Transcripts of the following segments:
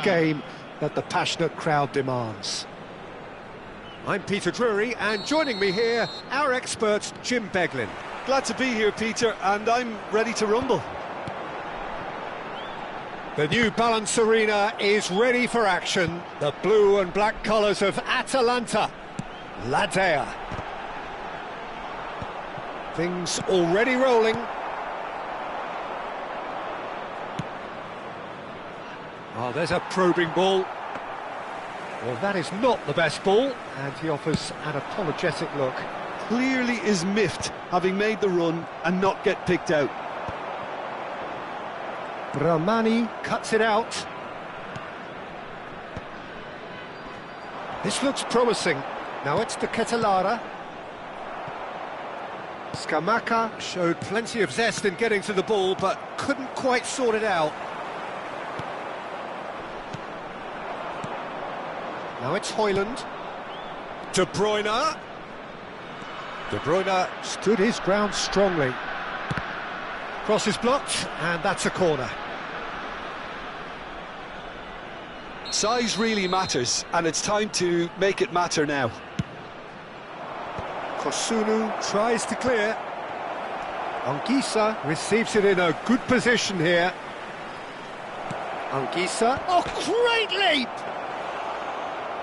Game that the passionate crowd demands. I'm Peter Drury, and joining me here, our expert Jim Beglin. Glad to be here, Peter, and I'm ready to rumble. The new Balance Arena is ready for action. The blue and black colours of Atalanta. La Dea. Things already rolling. Oh, there's a probing ball. Well, that is not the best ball, and he offers an apologetic look. Clearly is miffed, having made the run and not get picked out. Ramani cuts it out. This looks promising. Now it's to Ketelara. Scamacca showed plenty of zest in getting to the ball, but couldn't quite sort it out. Now it's Højlund. De Bruyne. De Bruyne stood his ground strongly. Cross is blocked, and that's a corner. Size really matters, and it's time to make it matter now. Kosunu tries to clear. Anguissa receives it in a good position here. Anguissa. Oh, great leap!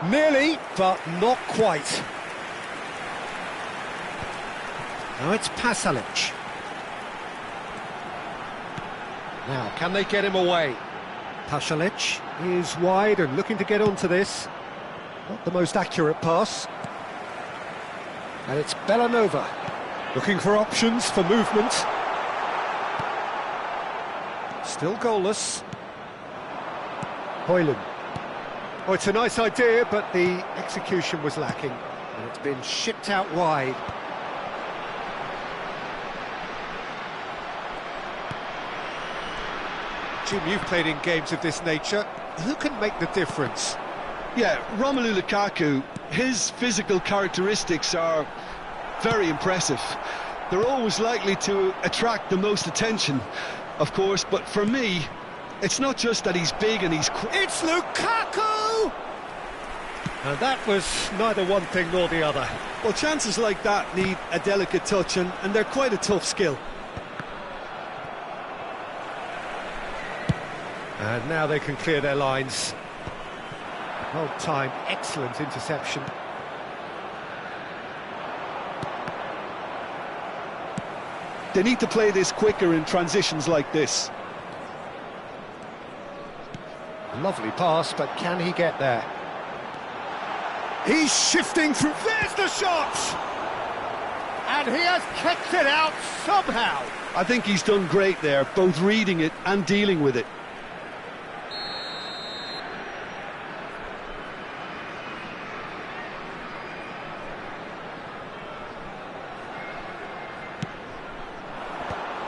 Nearly, but not quite. Now it's Pasalic. Now, can they get him away? Pasalic is wide and looking to get onto this. Not the most accurate pass. And it's Bellanova, looking for options for movement. Still goalless. Højlund. Oh, it's a nice idea, but the execution was lacking, and it's been shipped out wide. Jim, you've played in games of this nature. Who can make the difference? Yeah, Romelu Lukaku, his physical characteristics are very impressive. They're always likely to attract the most attention, of course, but for me, it's not just that he's big and he's quick. It's Lukaku! And that was neither one thing nor the other. Well, chances like that need a delicate touch, and they're quite a tough skill. And now they can clear their lines. Well timed, excellent interception. They need to play this quicker in transitions like this. Lovely pass, but can he get there? He's shifting through. There's the shot! And he has kicked it out somehow. I think he's done great there, both reading it and dealing with it.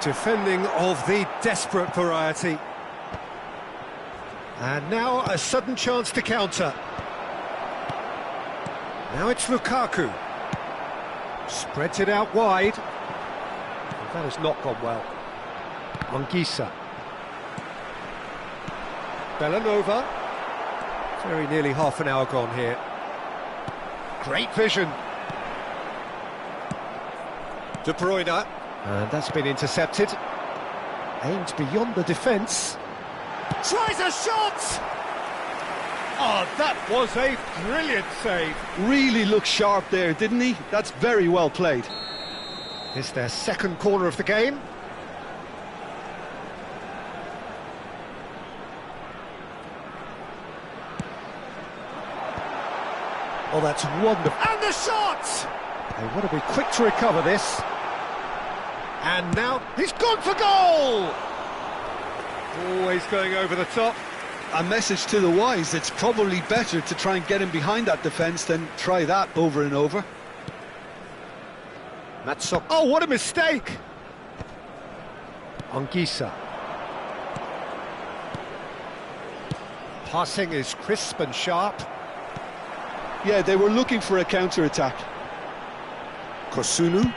Defending of the desperate variety. And now a sudden chance to counter. Now it's Lukaku. Spreads it out wide. Well, that has not gone well. Anguissa. Bellanova. Very nearly half an hour gone here. Great vision. De Bruyne. And that's been intercepted. Aimed beyond the defence. Tries a shot! Oh, that was a brilliant save. Really looked sharp there, didn't he? That's very well played. It's their second corner of the game. Oh, that's wonderful. And the shot! They want to be quick to recover this. And now he's gone for goal! Always going over the top. A message to the wise, it's probably better to try and get him behind that defence than try that over and over. Matsok. Oh, what a mistake! Anguissa. Passing is crisp and sharp. Yeah, they were looking for a counter-attack. Kosunu.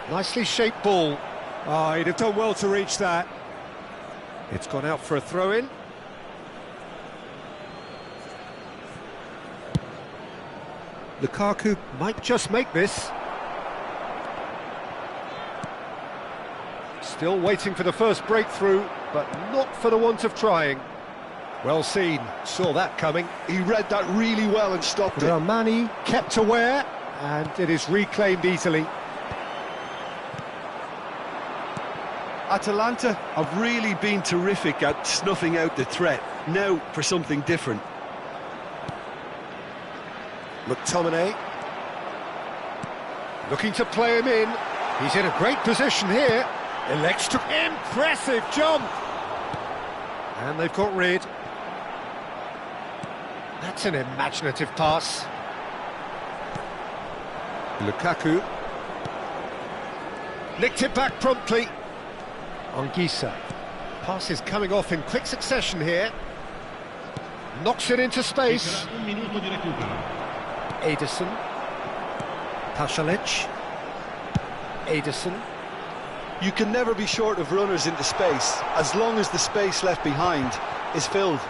Nicely shaped ball. Oh, he'd have done well to reach that. It's gone out for a throw-in. Lukaku might just make this. Still waiting for the first breakthrough, but not for the want of trying. Well seen, saw that coming. He read that really well and stopped it. Ramani kept aware, and it is reclaimed easily. Atalanta have really been terrific at snuffing out the threat. Now for something different. McTominay. Looking to play him in. He's in a great position here. Elects to... Impressive jump! And they've got rid. That's an imaginative pass. Lukaku. Nicked it back promptly. Anguissa. Pass is coming off in quick succession here. Knocks it into space. Ederson. Pasalic. Ederson. You can never be short of runners into space, as long as the space left behind is filled.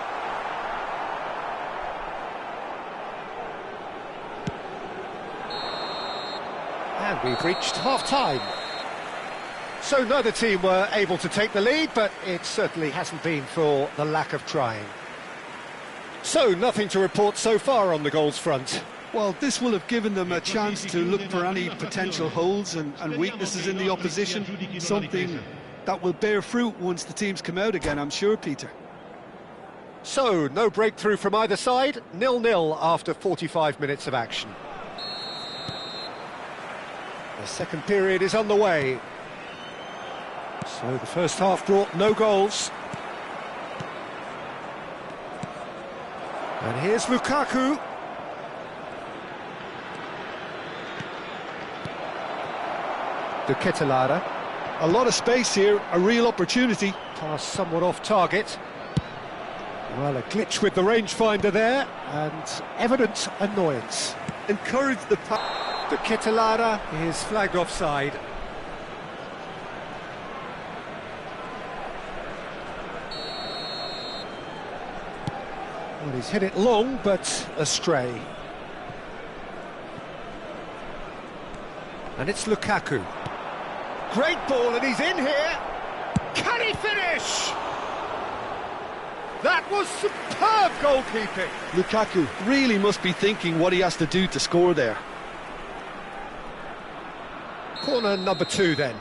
And we've reached half-time. So neither team were able to take the lead, but it certainly hasn't been for the lack of trying. So nothing to report so far on the goals front. Well, this will have given them a chance to look for any potential holes and weaknesses in the opposition, something that will bear fruit once the teams come out again, I'm sure, Peter. So, no breakthrough from either side, 0-0 after 45 minutes of action. The second period is on the way. So the first half brought no goals. And here's Lukaku. De Ketelaere. A lot of space here, a real opportunity. Pass somewhat off target. Well, a glitch with the rangefinder there, and evident annoyance. Encourage the pass. De Ketelaere is flagged offside. Well, he's hit it long, but astray. And it's Lukaku. Great ball, and he's in here. Can he finish? That was superb goalkeeping. Lukaku really must be thinking what he has to do to score there. Corner number 2 then.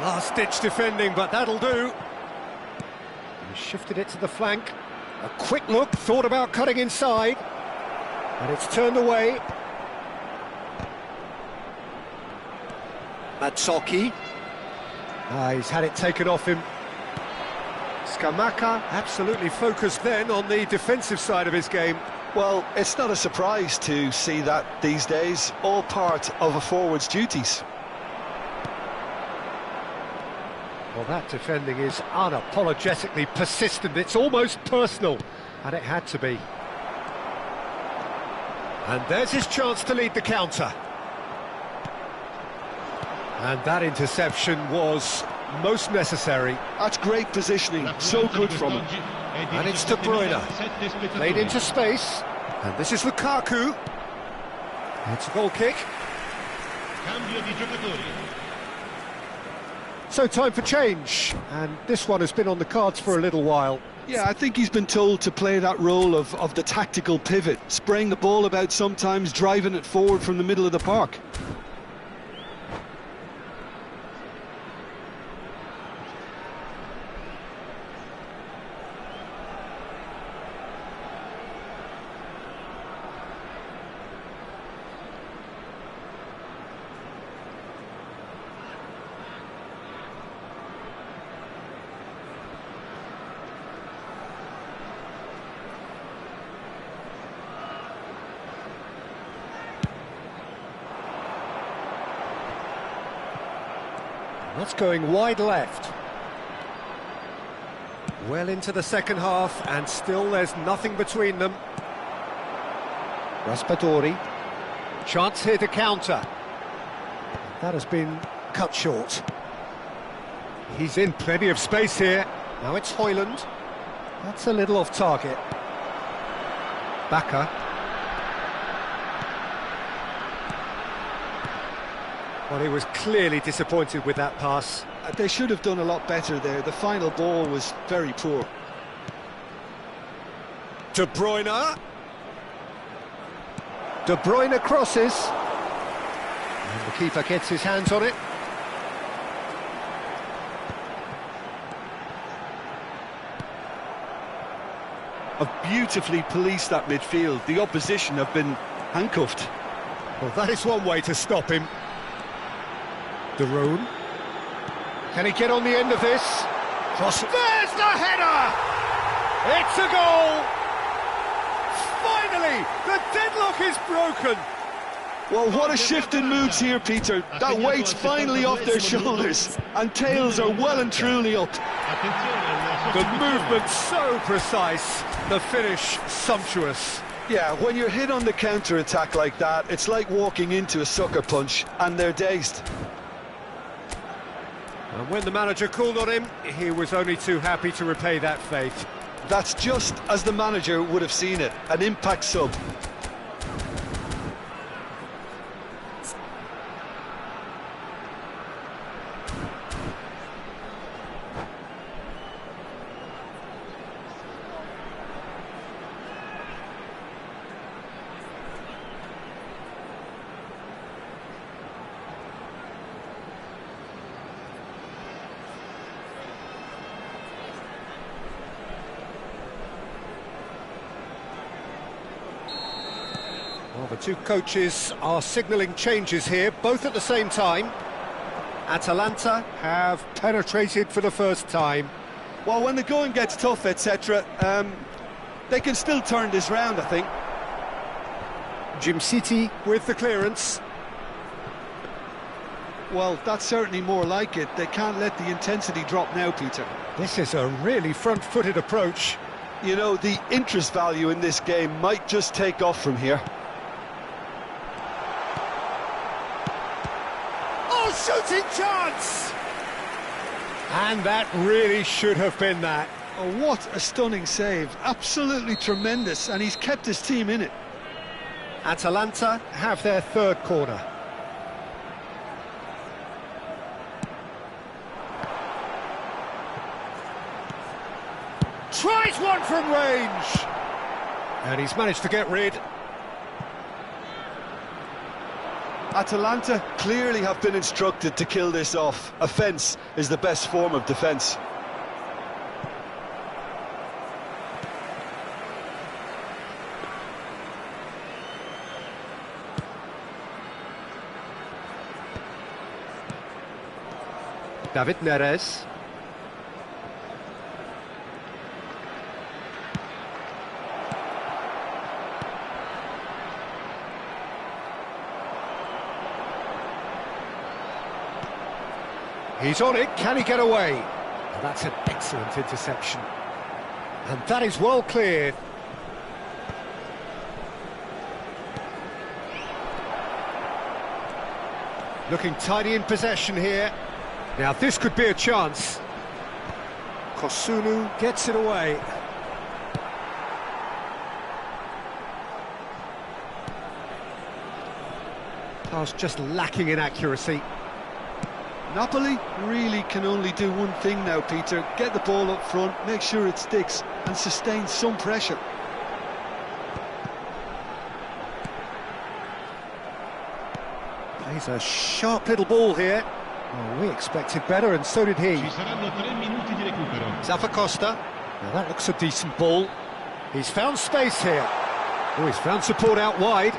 Last-ditch defending, but that'll do. He shifted it to the flank. A quick look, thought about cutting inside. And it's turned away. Matsoki. He's had it taken off him. Skamaka absolutely focused then on the defensive side of his game. Well, it's not a surprise to see that these days, all part of a forward's duties. Well, that defending is unapologetically persistent. It's almost personal, and it had to be. And there's his chance to lead the counter. And that interception was most necessary. That's great positioning, so good from him. And it's De Bruyne, played into space, and this is Lukaku. It's a goal kick. So time for change, and this one has been on the cards for a little while. Yeah, I think he's been told to play that role of the tactical pivot, spraying the ball about sometimes, driving it forward from the middle of the park. That's going wide left. Well into the second half, and still there's nothing between them. Raspadori. Chance here to counter. That has been cut short. He's in plenty of space here. Now it's Højlund. That's a little off target. Baka. Well, he was clearly disappointed with that pass. They should have done a lot better there. The final ball was very poor. De Bruyne. De Bruyne crosses. And the keeper gets his hands on it. Have beautifully policed that midfield. The opposition have been handcuffed. Well, that is one way to stop him. De Roon. Can he get on the end of this? Cross. There's the header! It's a goal! Finally, the deadlock is broken. Well, what a shift in moods here, Peter. That weight's finally off their shoulders, and tails are well and truly up. The movement so precise, the finish sumptuous. Yeah, when you're hit on the counter-attack like that, it's like walking into a sucker punch, and they're dazed. And when the manager called on him, he was only too happy to repay that faith. That's just as the manager would have seen it, an impact sub. Well, the two coaches are signalling changes here, both at the same time. Atalanta have penetrated for the first time. Well, when the going gets tough, etc., they can still turn this round, I think. Jim City with the clearance. Well, that's certainly more like it. They can't let the intensity drop now, Peter. This is a really front-footed approach. You know, the interest value in this game might just take off from here. Oh, shooting chance! And that really should have been that. Oh, what a stunning save. Absolutely tremendous, and he's kept his team in it. Atalanta have their third corner. Tries one from range! And he's managed to get rid. Atalanta clearly have been instructed to kill this off. Offence is the best form of defence. David Neres. He's on it, can he get away? Well, that's an excellent interception. And that is well cleared. Looking tidy in possession here. Now this could be a chance. Kosunu gets it away. Pass just lacking in accuracy. Napoli really can only do one thing now, Peter. Get the ball up front, make sure it sticks, and sustain some pressure. Plays a sharp little ball here. Oh, we expected better, and so did he. Zappacosta. Now that looks a decent ball. He's found space here. Oh, he's found support out wide.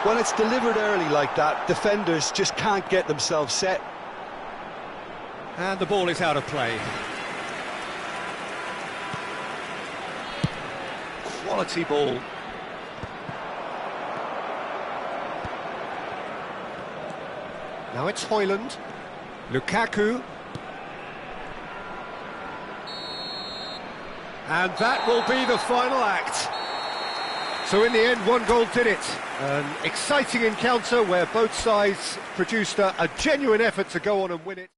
When it's delivered early like that, defenders just can't get themselves set. And the ball is out of play. Quality ball. Now it's Højlund. Lukaku. And that will be the final act. So in the end, one goal did it. An exciting encounter where both sides produced a genuine effort to go on and win it.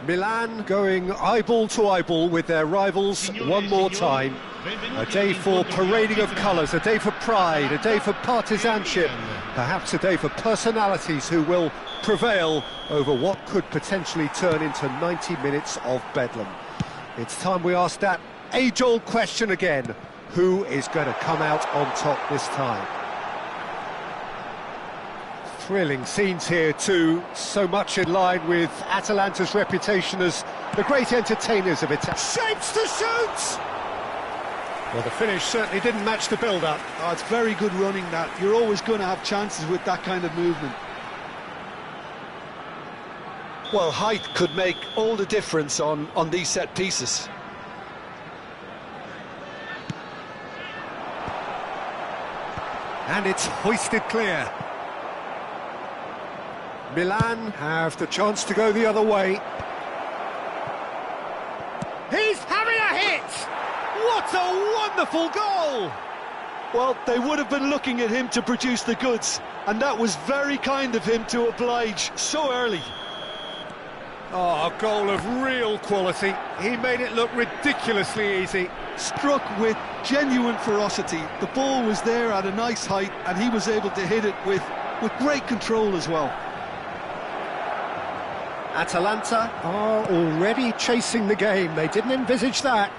Milan going eyeball to eyeball with their rivals one more time. A day for parading of colours, a day for pride, a day for partisanship, perhaps a day for personalities who will prevail over what could potentially turn into 90 minutes of bedlam. It's time we ask that age-old question again: who is going to come out on top this time? Thrilling scenes here too, so much in line with Atalanta's reputation as the great entertainers of it. Shapes to shoot! Well, the finish certainly didn't match the build-up. Oh, it's very good running, that. You're always going to have chances with that kind of movement. Well, height could make all the difference on these set pieces. And it's hoisted clear. Milan have the chance to go the other way. He's having a hit! What a wonderful goal! Well, they would have been looking at him to produce the goods, and that was very kind of him to oblige so early. Oh, a goal of real quality. He made it look ridiculously easy. Struck with genuine ferocity. The ball was there at a nice height, and he was able to hit it with great control as well. Atalanta are already chasing the game. They didn't envisage that.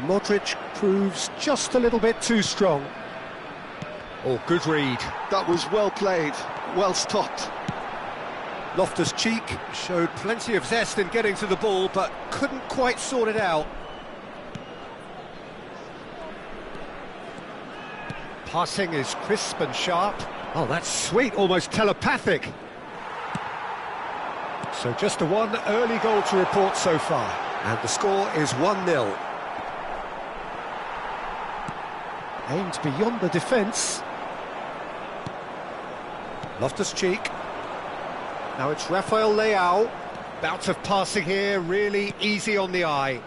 Modric proves just a little bit too strong. Oh, good read. That was well played, well stopped. Loftus-Cheek showed plenty of zest in getting to the ball, but couldn't quite sort it out. Passing is crisp and sharp. Oh, that's sweet, almost telepathic. So just the one early goal to report so far, and the score is 1-0. Aimed beyond the defence. Loftus-Cheek. Now it's Rafael Leao. Bout of passing here, really easy on the eye.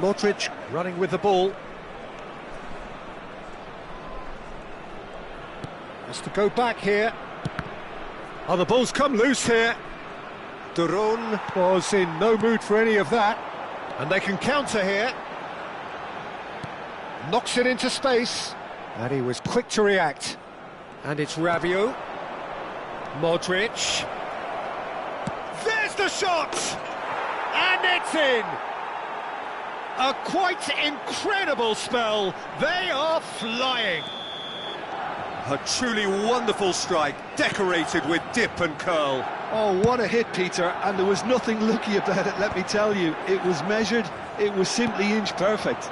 Modric running with the ball. Has to go back here. Oh, the ball's come loose here. Duron was in no mood for any of that. And they can counter here. Knocks it into space. And he was quick to react. And it's Rabiot. Modric. There's the shot! And it's in! A quite incredible spell. They are flying. A truly wonderful strike, decorated with dip and curl. Oh, what a hit, Peter, and there was nothing lucky about it, let me tell you. It was measured, it was simply inch perfect.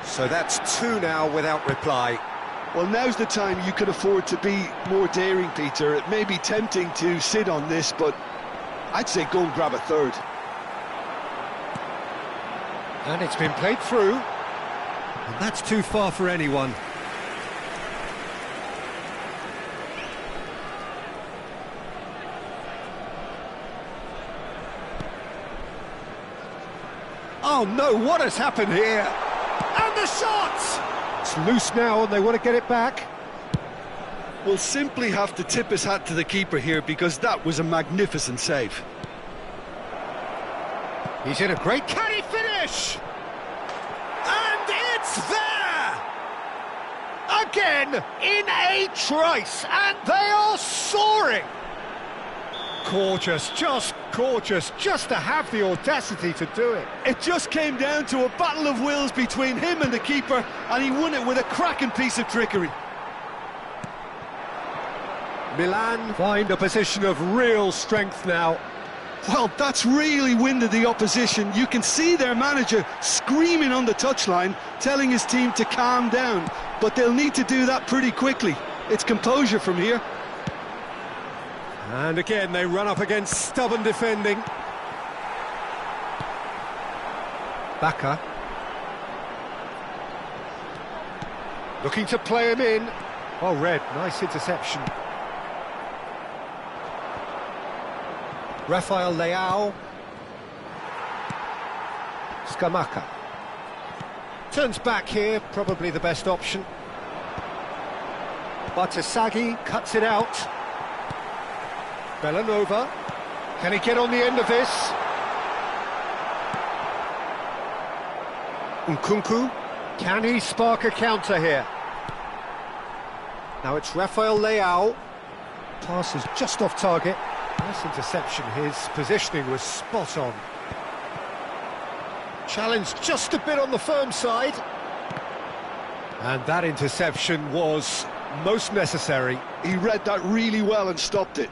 So that's two now without reply. Well, now's the time you could afford to be more daring, Peter. It may be tempting to sit on this, but I'd say go and grab a third. And it's been played through. And that's too far for anyone. Oh no, what has happened here? And the shot! It's loose now and they want to get it back. We'll simply have to tip his hat to the keeper here because that was a magnificent save. He's in a great canny finish! And it's there! Again, in a trice, and they are soaring! Gorgeous, just to have the audacity to do it. It just came down to a battle of wills between him and the keeper, and he won it with a cracking piece of trickery. Milan find a position of real strength now. Well, that's really winded the opposition. You can see their manager screaming on the touchline, telling his team to calm down, but they'll need to do that pretty quickly. It's composure from here. And again, they run up against stubborn defending. Baka. Looking to play him in. Oh, Red, nice interception. Rafael Leao. Skamaka. Turns back here, probably the best option. Batasagi cuts it out. Bellanova. Can he get on the end of this? Nkunku, can he spark a counter here? Now it's Rafael Leao. Pass is just off target. Nice interception, his positioning was spot on. Challenge just a bit on the firm side. And that interception was most necessary. He read that really well and stopped it.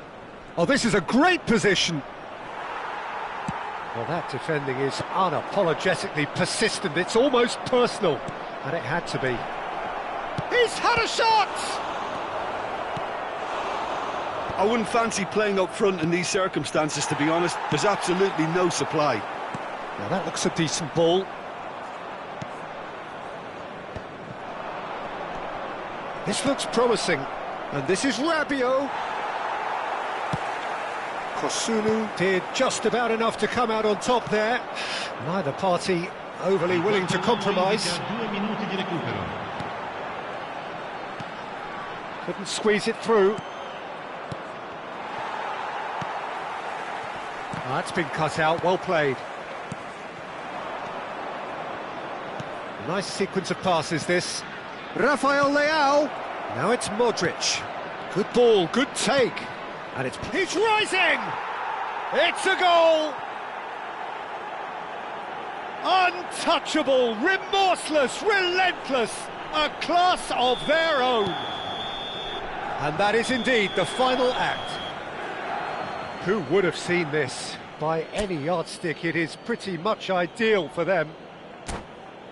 Oh, this is a great position. Well, that defending is unapologetically persistent. It's almost personal. And it had to be. He's had a shot! I wouldn't fancy playing up front in these circumstances, to be honest. There's absolutely no supply. Now that looks a decent ball. This looks promising. And this is Rabiot. Kosunu did just about enough to come out on top there. Neither party overly willing to compromise. Couldn't squeeze it through. That's been cut out, well played. Nice sequence of passes this. Rafael Leao. Now it's Modric. Good ball, good take. And he's rising! It's a goal! Untouchable, remorseless, relentless, a class of their own. And that is indeed the final act. Who would have seen this? By any yardstick, it is pretty much ideal for them.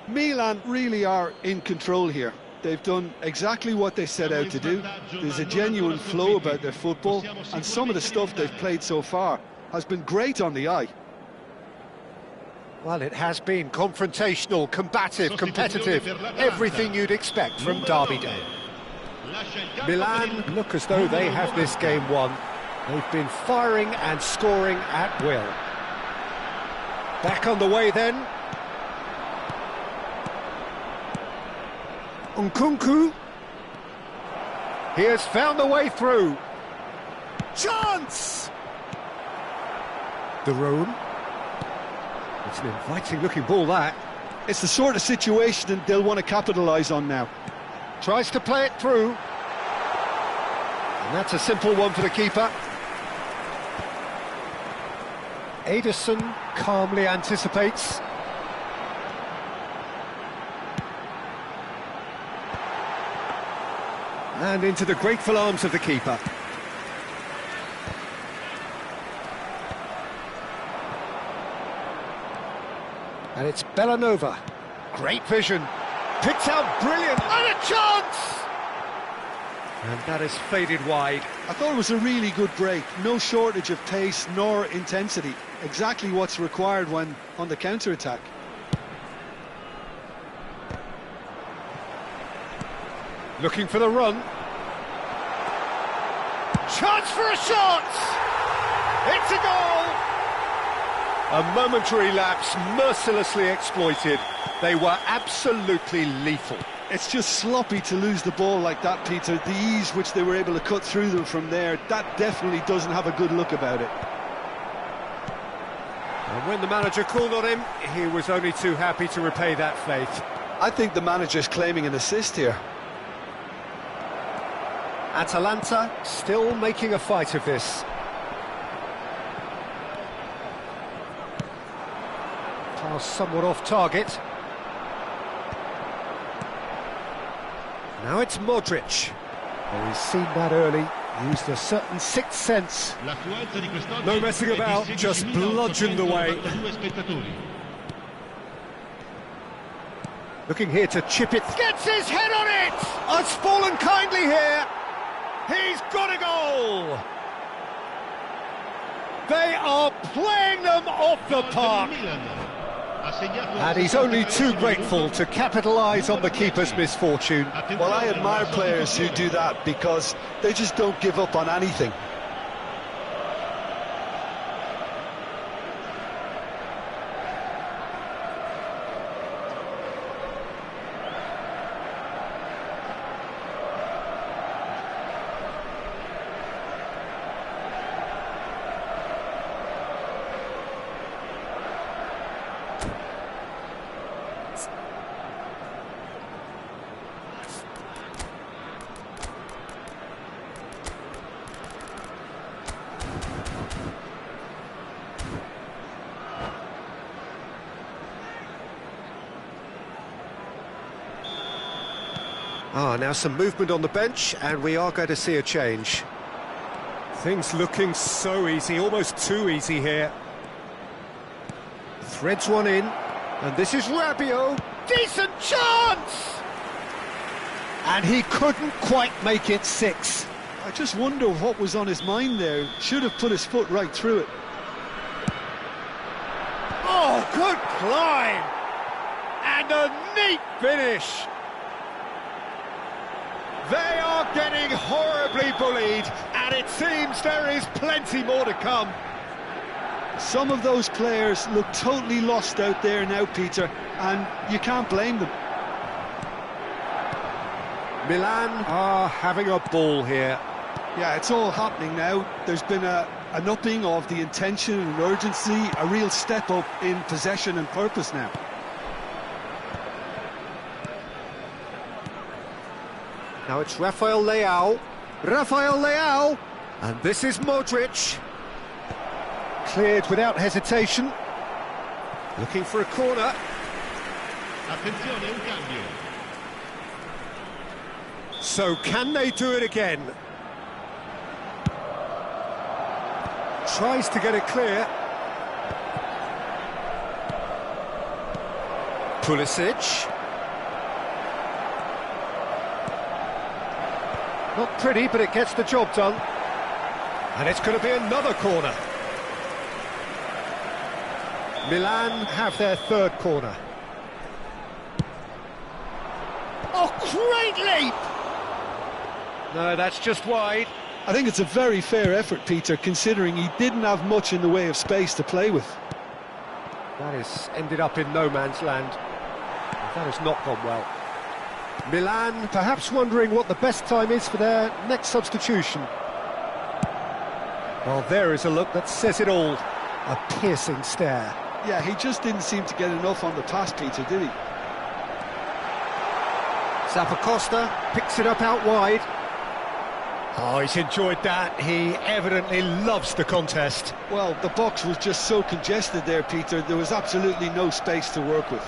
Milan really are in control here. They've done exactly what they set out to do. There's a genuine flow about their football, and some of the stuff they've played so far has been great on the eye. Well, it has been confrontational, combative, competitive, everything you'd expect from Derby Day. Milan look as though they have this game won. They've been firing and scoring at will. Back on the way then. Nkunku. He has found the way through. Chance! De Roon. It's an inviting looking ball, that. It's the sort of situation that they'll want to capitalise on now. Tries to play it through. And that's a simple one for the keeper. Ederson calmly anticipates. And into the grateful arms of the keeper. And it's Bellanova. Great vision. Picked out brilliant. And a chance! And that has faded wide. I thought it was a really good break. No shortage of pace nor intensity. Exactly what's required when on the counter-attack. Looking for the run. Chance for a shot! It's a goal! A momentary lapse, mercilessly exploited. They were absolutely lethal. It's just sloppy to lose the ball like that, Peter. The ease which they were able to cut through them from there, that definitely doesn't have a good look about it. And when the manager called on him, he was only too happy to repay that faith. I think the manager's claiming an assist here. Atalanta still making a fight of this. Pass somewhat off target. Now it's Modric. Oh, he's seen that early, used a certain sixth sense. No messing about, just bludgeoned away. Looking here to chip it. Gets his head on it! Has fallen kindly here. He's got a goal! They are playing them off the park. And he's only too grateful to capitalise on the keeper's misfortune. Well, I admire players who do that because they just don't give up on anything. Now some movement on the bench, and we are going to see a change. Things looking so easy, almost too easy here. Threads one in, and this is Rabiot. Decent chance! And he couldn't quite make it 6. I just wonder what was on his mind there. Should have put his foot right through it. Oh, good climb! And a neat finish! They are getting horribly bullied, and it seems there is plenty more to come. Some of those players look totally lost out there now, Peter, and you can't blame them. Milan are having a ball here. Yeah, it's all happening now. There's been an upping of the intention and urgency, a real step up in possession and purpose now. Now it's Rafael Leao. Rafael Leao! And this is Modric. Cleared without hesitation. Looking for a corner. Attenzione, un cambio. So can they do it again? Tries to get it clear. Pulisic. Not pretty, but it gets the job done. And it's going to be another corner. Milan have their third corner. Oh, great leap! No, that's just wide. I think it's a very fair effort, Peter, considering he didn't have much in the way of space to play with. That has ended up in no man's land. That has not gone well. Milan perhaps wondering what the best time is for their next substitution. Well, there is a look that says it all. A piercing stare. Yeah, he just didn't seem to get enough on the pass, Peter, did he? Zappacosta picks it up out wide. Oh, he's enjoyed that. He evidently loves the contest. Well, the box was just so congested there, Peter. There was absolutely no space to work with.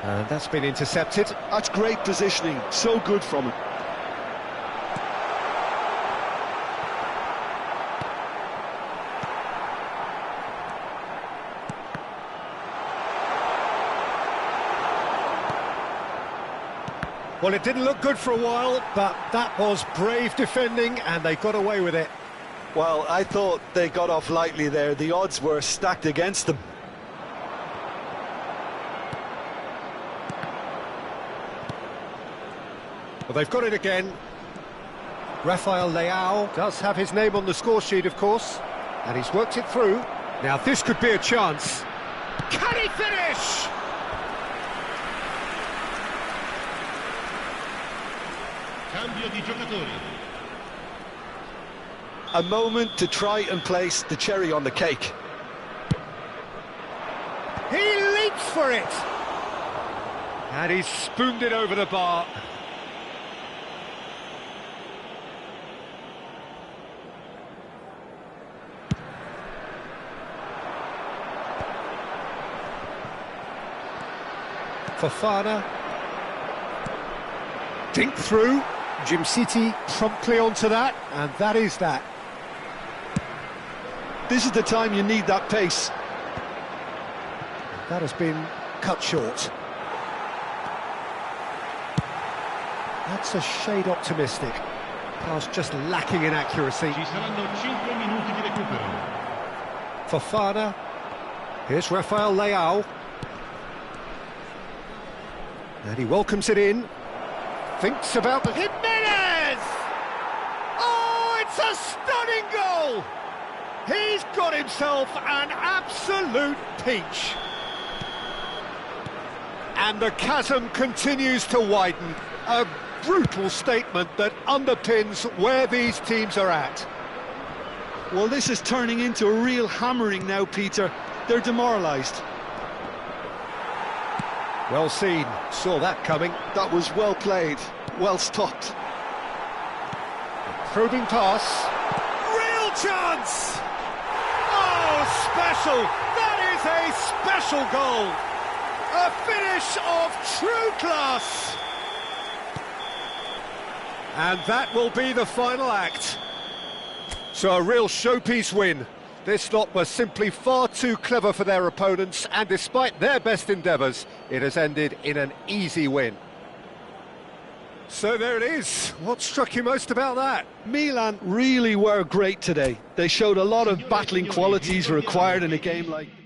And that's been intercepted. That's great positioning. So good from him. Well, it didn't look good for a while, but that was brave defending, and they got away with it. Well, I thought they got off lightly there. The odds were stacked against them. Well, they've got it again. Rafael Leao does have his name on the score sheet, of course, and he's worked it through. Now, this could be a chance. Can he finish? Cambio di giocatori. A moment to try and place the cherry on the cake. He leaps for it! And he's spooned it over the bar. Fofana. Dink through. Jim City promptly onto that, and that is that. This is the time you need that pace. That has been cut short. That's a shade optimistic. Pass just lacking in accuracy. Ci saranno 5 minuti di recupero. Fofana. Here's Rafael Leao. And he welcomes it in. Thinks about the... Jimenez! Oh, it's a stunning goal! He's got himself an absolute peach. And the chasm continues to widen. A brutal statement that underpins where these teams are at. Well, this is turning into a real hammering now, Peter. They're demoralised. Well seen, saw that coming. That was well played, well stopped. Probing pass. Real chance! Oh, special! That is a special goal! A finish of true class! And that will be the final act. So a real showpiece win. This lot were simply far too clever for their opponents, and despite their best endeavours, it has ended in an easy win. So there it is. What struck you most about that? Milan really were great today. They showed a lot of battling qualities required in a game like this.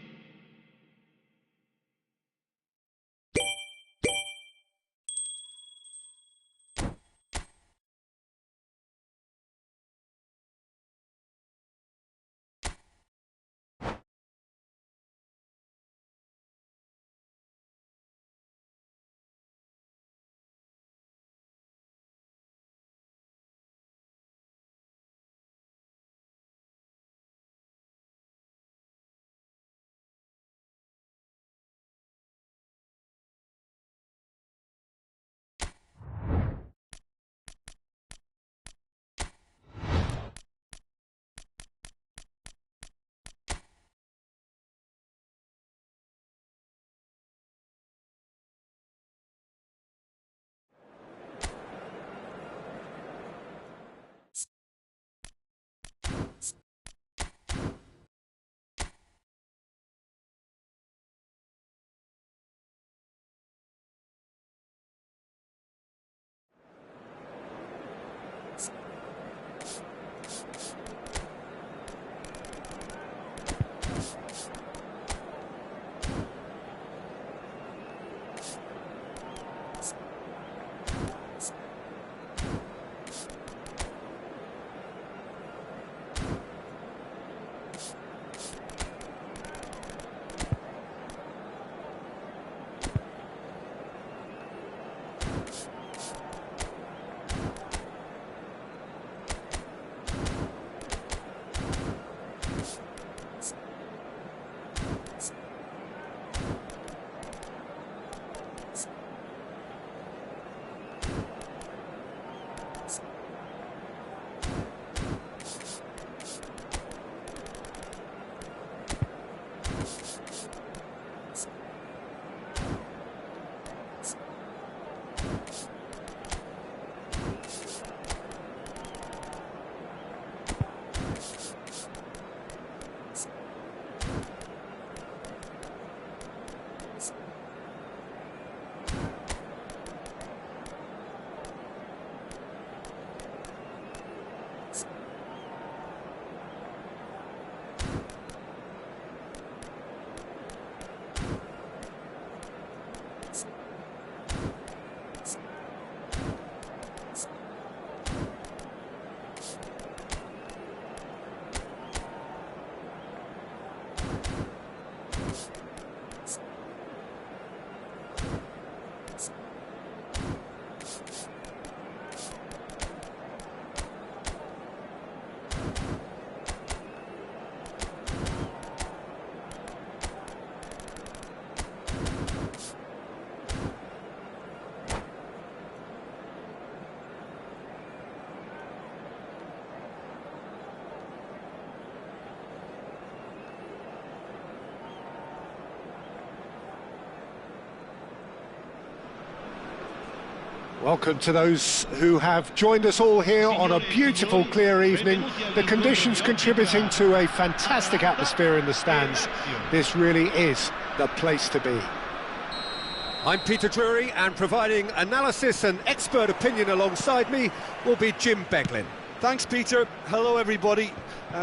Welcome to those who have joined us all here on a beautiful, clear evening. The conditions contributing to a fantastic atmosphere in the stands. This really is the place to be. I'm Peter Drury, and providing analysis and expert opinion alongside me will be Jim Beglin. Thanks, Peter. Hello, everybody.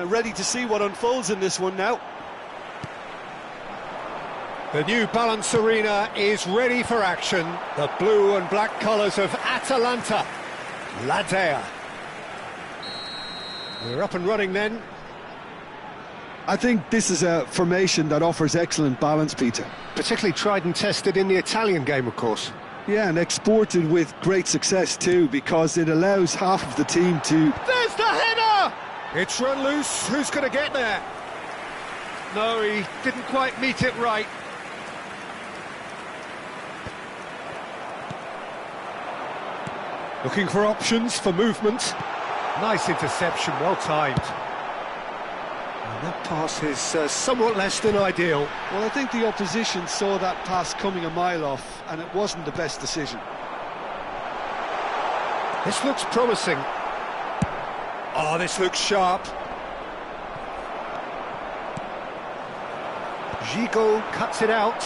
Ready to see what unfolds in this one now. The new Balance Arena is ready for action. The blue and black colours of Atalanta. La Dea. We're up and running then. I think this is a formation that offers excellent balance, Peter. Particularly tried and tested in the Italian game, of course. Yeah, and exported with great success too, because it allows half of the team to... There's the header! It's run loose. Who's going to get there? No, he didn't quite meet it right. Looking for options for movement. Nice interception, well timed. And That pass is somewhat less than ideal. Well, I think the opposition saw that pass coming a mile off, and it wasn't the best decision. This looks promising. Oh, this looks sharp. Gigot cuts it out.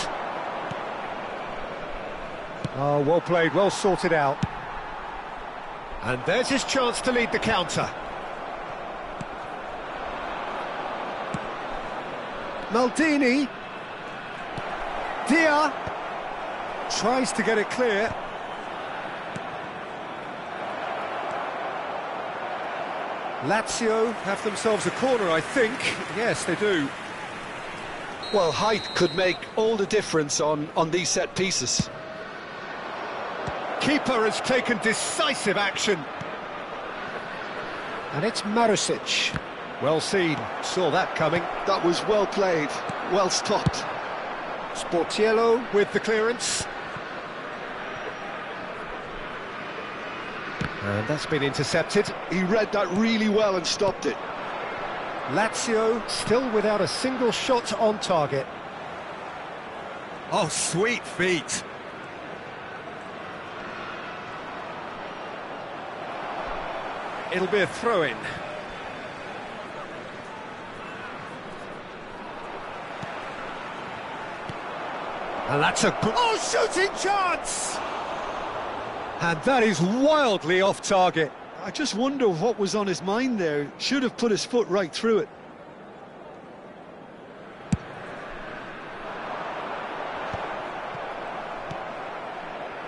Oh, well played, well sorted out. And there's his chance to lead the counter. Maldini. Dia tries to get it clear. Lazio have themselves a corner, I think. Yes, they do. Well, height could make all the difference on these set pieces. Keeper has taken decisive action. And it's Marusic. Well seen, saw that coming. That was well played, well stopped. Sportiello with the clearance. And that's been intercepted. He read that really well and stopped it. Lazio still without a single shot on target. Oh, sweet feet. It'll be a throw-in. And that's a good... Oh, shooting chance! And that is wildly off target. I just wonder what was on his mind there. Should have put his foot right through it.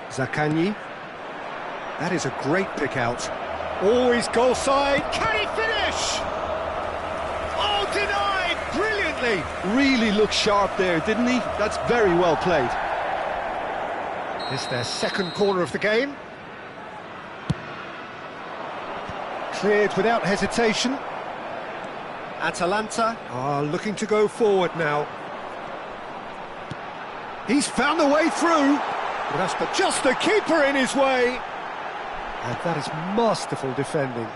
Zaccagni. That is a great pick out. Always goal side. Can he finish? Oh, denied brilliantly. Really looked sharp there, didn't he? That's very well played. It's their second corner of the game. Cleared without hesitation. Atalanta are looking to go forward now. He's found the way through. But that's just the keeper in his way. And that is masterful defending.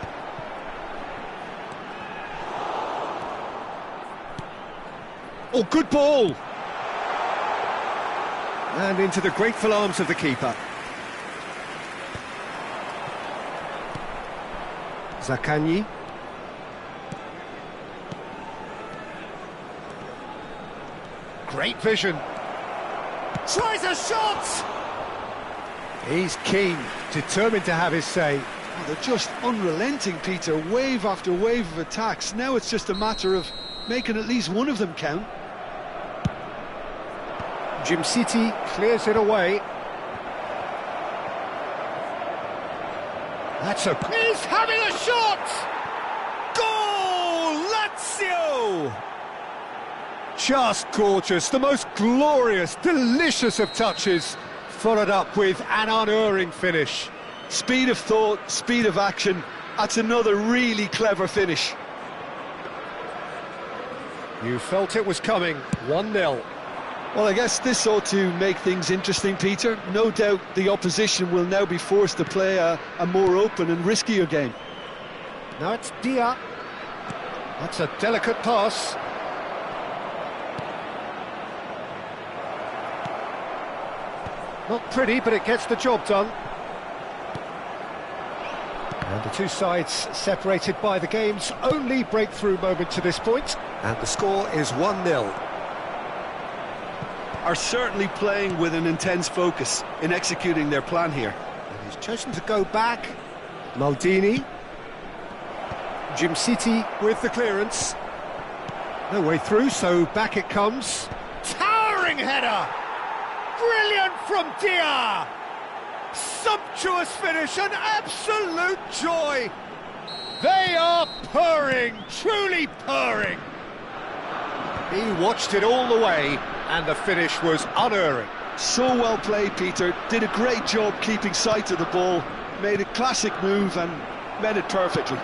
Oh, good ball! And into the grateful arms of the keeper. Zaccagni. Great vision. Tries a shot! He's keen, determined to have his say. Oh, they're just unrelenting, Peter. Wave after wave of attacks. Now it's just a matter of making at least one of them count. Jim City clears it away. That's a... He's having a shot! Goal! Lazio! Just gorgeous, the most glorious, delicious of touches, followed up with an unerring finish. Speed of thought, speed of action. That's another really clever finish. You felt it was coming, 1-0. Well, I guess this ought to make things interesting, Peter. No doubt the opposition will now be forced to play a more open and riskier game. Now it's Dia. That's a delicate pass. Not pretty, but it gets the job done. And the two sides separated by the game's only breakthrough moment to this point. And the score is 1-0. Are certainly playing with an intense focus in executing their plan here. And he's chosen to go back. Maldini. Jim City with the clearance. No way through, so back it comes. Towering header! Brilliant from Dia! Sumptuous finish, an absolute joy! They are purring, truly purring! He watched it all the way, and the finish was unerring. So well played, Peter. Did a great job keeping sight of the ball. Made a classic move and met it perfectly.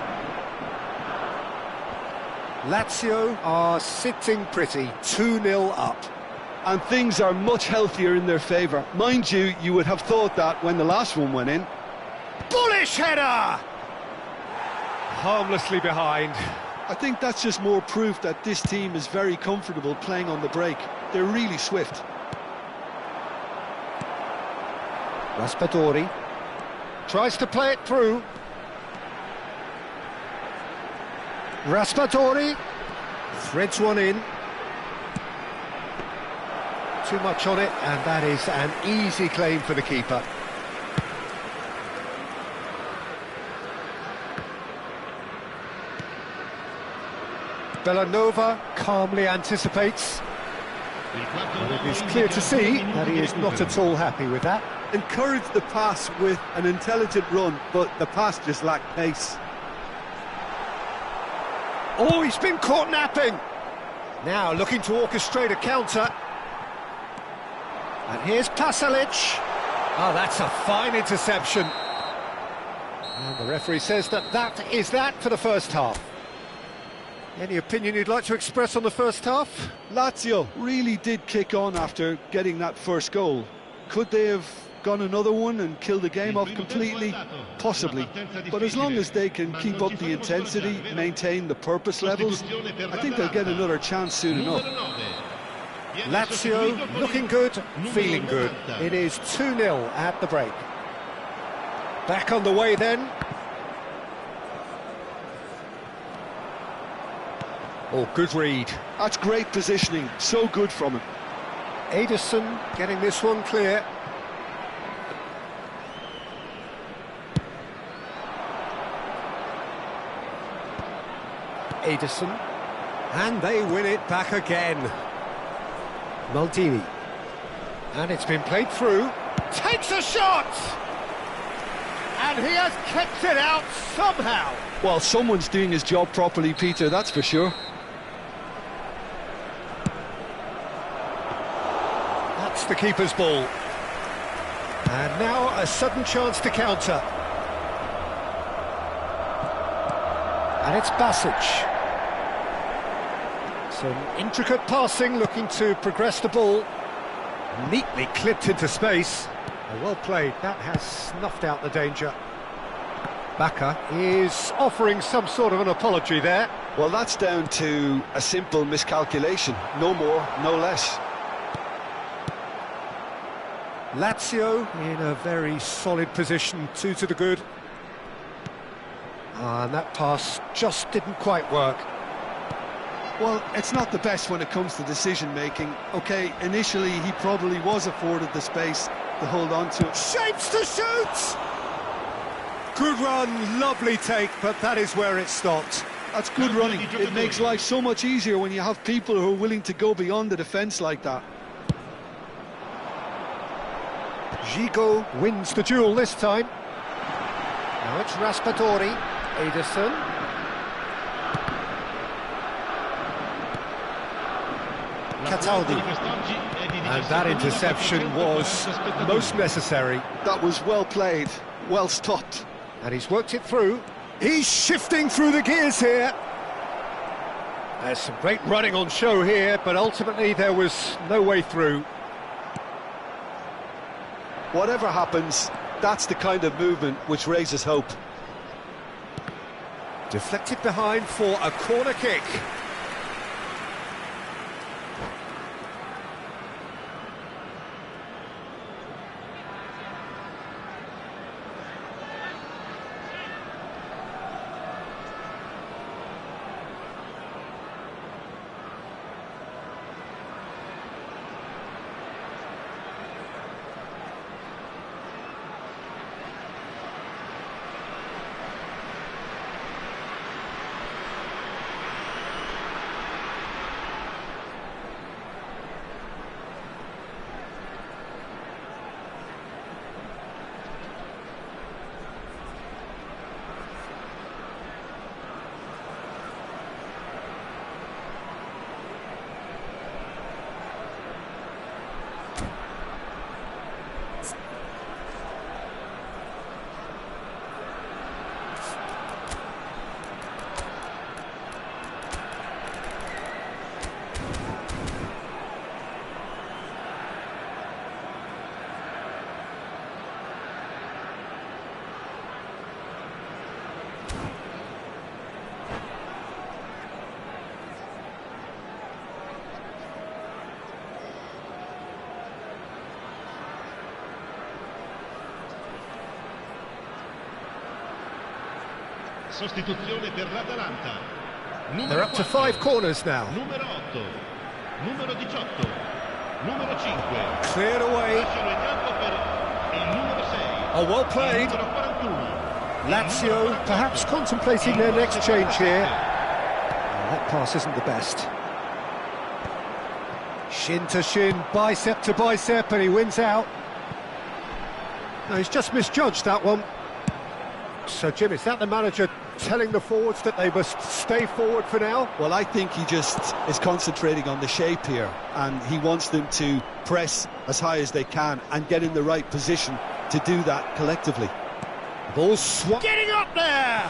Lazio are sitting pretty, 2-0 up. And things are much healthier in their favour. Mind you, you would have thought that when the last one went in. Bullish header! Harmlessly behind. I think that's just more proof that this team is very comfortable playing on the break. They're really swift. Raspadori tries to play it through. Raspadori threads one in. Too much on it, and that is an easy claim for the keeper. Bellanova calmly anticipates. And it is clear to see that he is not at all happy with that. Encouraged the pass with an intelligent run, but the pass just lacked pace. Oh, he's been caught napping. Now looking to orchestrate a counter. And here's Pasalic. Oh, that's a fine interception. And the referee says that that is that for the first half. Any opinion you'd like to express on the first half? Lazio really did kick on after getting that first goal. Could they have gone another one and killed the game off completely? Possibly. But as long as they can keep up the intensity, maintain the purpose levels, I think they'll get another chance soon enough. Lazio looking good, feeling good. It is 2-0 at the break. Back on the way then. Oh, good read. That's great positioning, so good from him. Ederson getting this one clear. Ederson, and they win it back again. Maldini, and it's been played through, takes a shot! And he has kept it out somehow. Well, someone's doing his job properly, Peter, that's for sure. That's the keeper's ball. And now a sudden chance to counter. And it's Basic. Some intricate passing, looking to progress the ball. Neatly clipped into space. Well played, that has snuffed out the danger. Bacca is offering some sort of an apology there. Well, that's down to a simple miscalculation. No more, no less. Lazio in a very solid position, 2 to the good. And that pass just didn't quite work. Well, it's not the best when it comes to decision-making. OK, initially he probably was afforded the space to hold on to it. Shapes to shoot! Good run, lovely take, but that is where it stopped. That's good running. It makes life so much easier when you have people who are willing to go beyond the defence like that. Gigo wins the duel this time. Now it's Raspadori, Ederson. Cataldi. And that interception was most necessary. That was well played, well stopped. And he's worked it through. He's shifting through the gears here. There's some great running on show here, but ultimately there was no way through. Whatever happens, that's the kind of movement which raises hope. Deflected behind for a corner kick. Sostituzione per l'Atalanta. They're up to 5 corners now. Numero 8. Numero 18. Numero 5. Cleared away. Lasciano il campo per il numero 6. Oh, well played. Il numero 41. Lazio perhaps contemplating their next change here. Oh, that pass isn't the best. Shin to shin, bicep to bicep, and he wins out. No, he's just misjudged that one. So, Jim, is that the manager telling the forwards that they must stay forward for now? Well, I think he just is concentrating on the shape here, and he wants them to press as high as they can and get in the right position to do that collectively. Ball swat. Getting up there!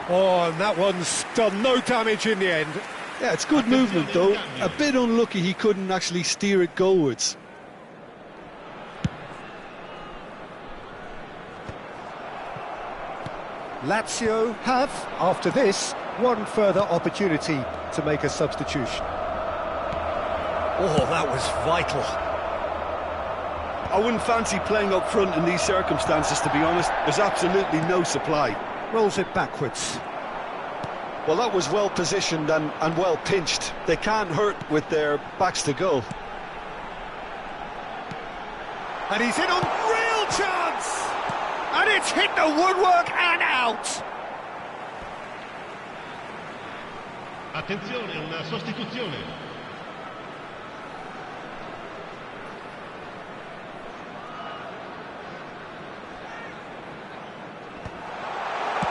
Oh, and that one's done no damage in the end. Yeah, it's good movement, though. A bit unlucky he couldn't actually steer it goalwards. Lazio have, after this, one further opportunity to make a substitution. Oh, that was vital. I wouldn't fancy playing up front in these circumstances, to be honest. There's absolutely no supply. Rolls it backwards. Well, that was well positioned and well pinched. They can't hurt with their backs to goal. And he's in on real chance! And it's hit the woodwork and out! Attenzione, una sostituzione.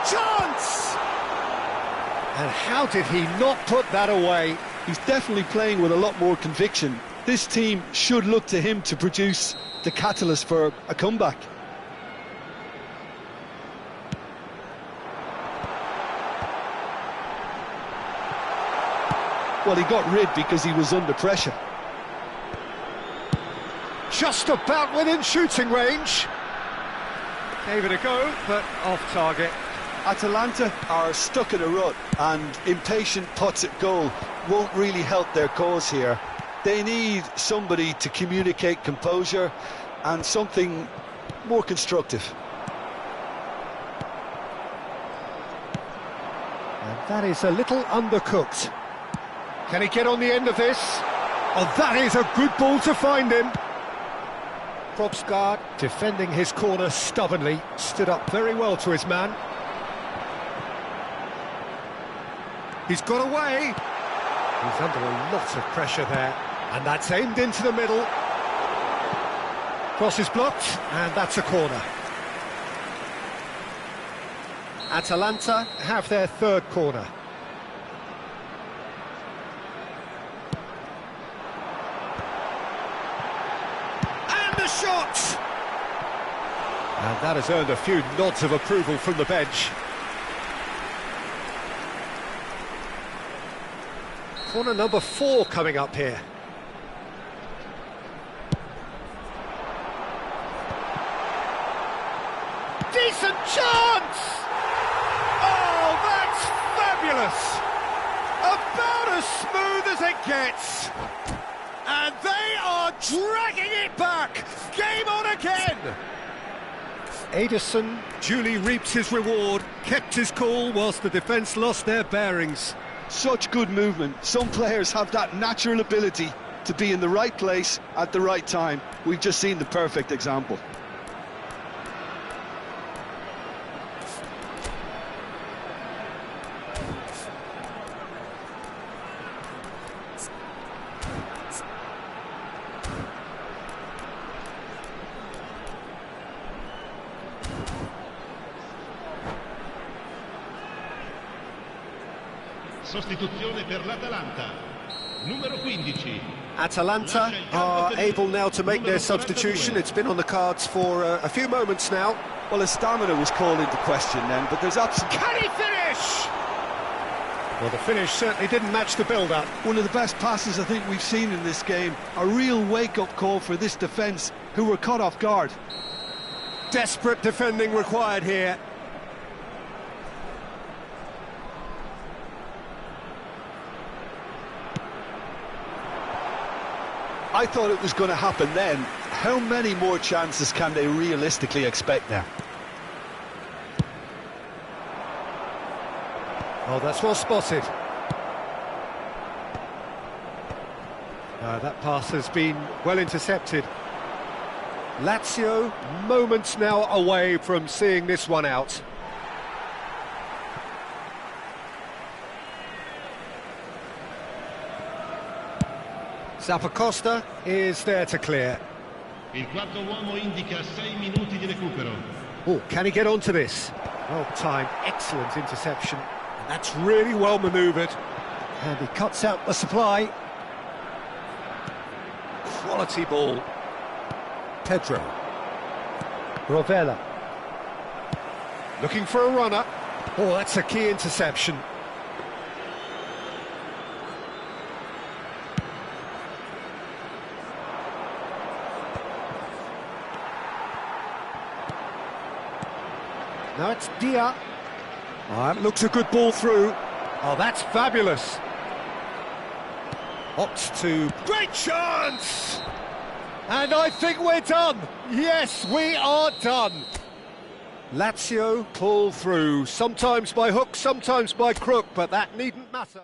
Chance! And how did he not put that away? He's definitely playing with a lot more conviction. This team should look to him to produce the catalyst for a comeback. Well, he got rid because he was under pressure. Just about within shooting range. Gave it a go, but off target. Atalanta are stuck in a rut, and impatient putts at goal won't really help their cause here. They need somebody to communicate composure and something more constructive. And that is a little undercooked. Can he get on the end of this? Oh, that is a good ball to find him. Probsgaard defending his corner stubbornly, stood up very well to his man. He's got away. He's under a lot of pressure there, and that's aimed into the middle. Cross is blocked, and that's a corner. Atalanta have their third corner. And the shot! And that has earned a few nods of approval from the bench. Corner number 4 coming up here. Decent chance! Oh, that's fabulous! About as smooth as it gets. And they are dragging it back! Game on again! Ederson duly reaps his reward, kept his cool whilst the defence lost their bearings. Such good movement. Some players have that natural ability to be in the right place at the right time. We've just seen the perfect example. Sostituzione per l'Atalanta. Numero 15. Atalanta are able now to make their substitution. It's been on the cards for a few moments now. Well, his stamina was called into question then, but there's absolutely... Can he finish? Well, the finish certainly didn't match the build-up. One of the best passes I think we've seen in this game. A real wake-up call for this defence, who were caught off guard. Desperate defending required here. I thought it was going to happen then. How many more chances can they realistically expect now? Oh, that's well spotted. That pass has been well intercepted. Lazio moments now away from seeing this one out. Zappacosta is there to clear. Il quarto uomo indica 6 minuti di recupero. Oh, can he get onto this? Well timed, excellent interception. And that's really well manoeuvred. And he cuts out the supply. Quality ball. Pedro. Rovella. Looking for a runner. Oh, that's a key interception. Now it's Dia. Oh, that looks a good ball through. Oh, that's fabulous. Opts to... Great chance! And I think we're done. Yes, we are done. Lazio pull through, sometimes by hook, sometimes by crook, but that needn't matter.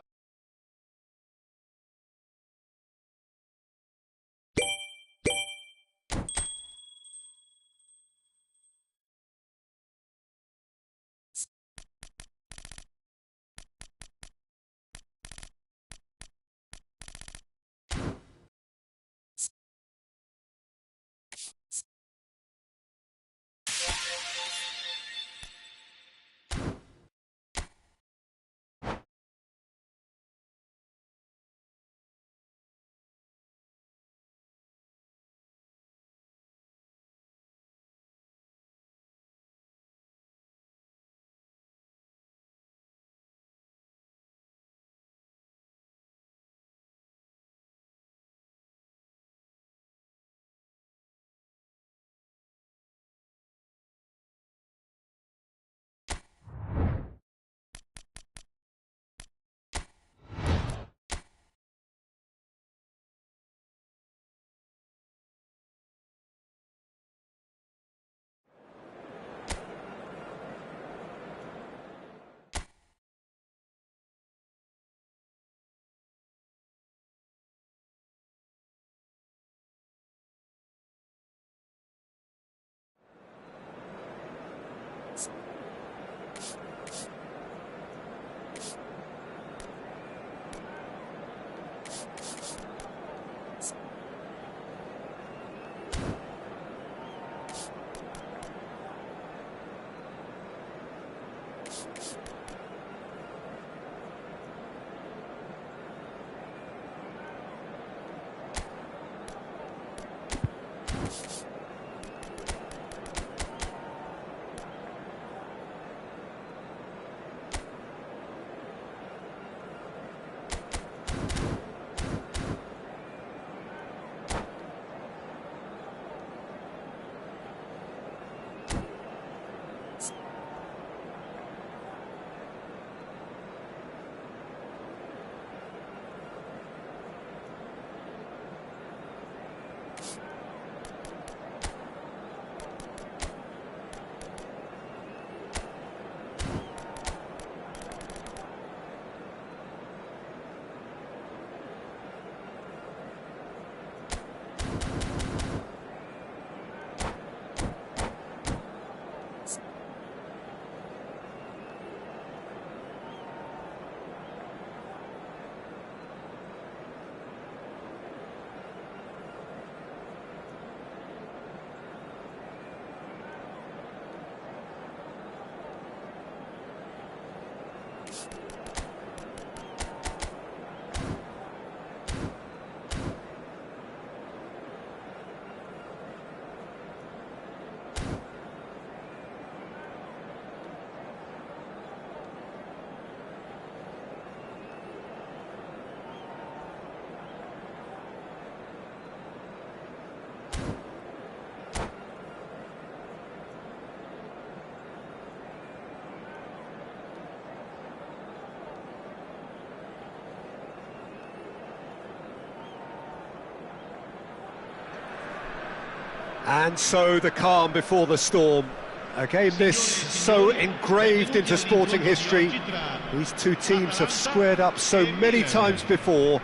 And so the calm before the storm. A game this so engraved into sporting history. These two teams have squared up so many times before.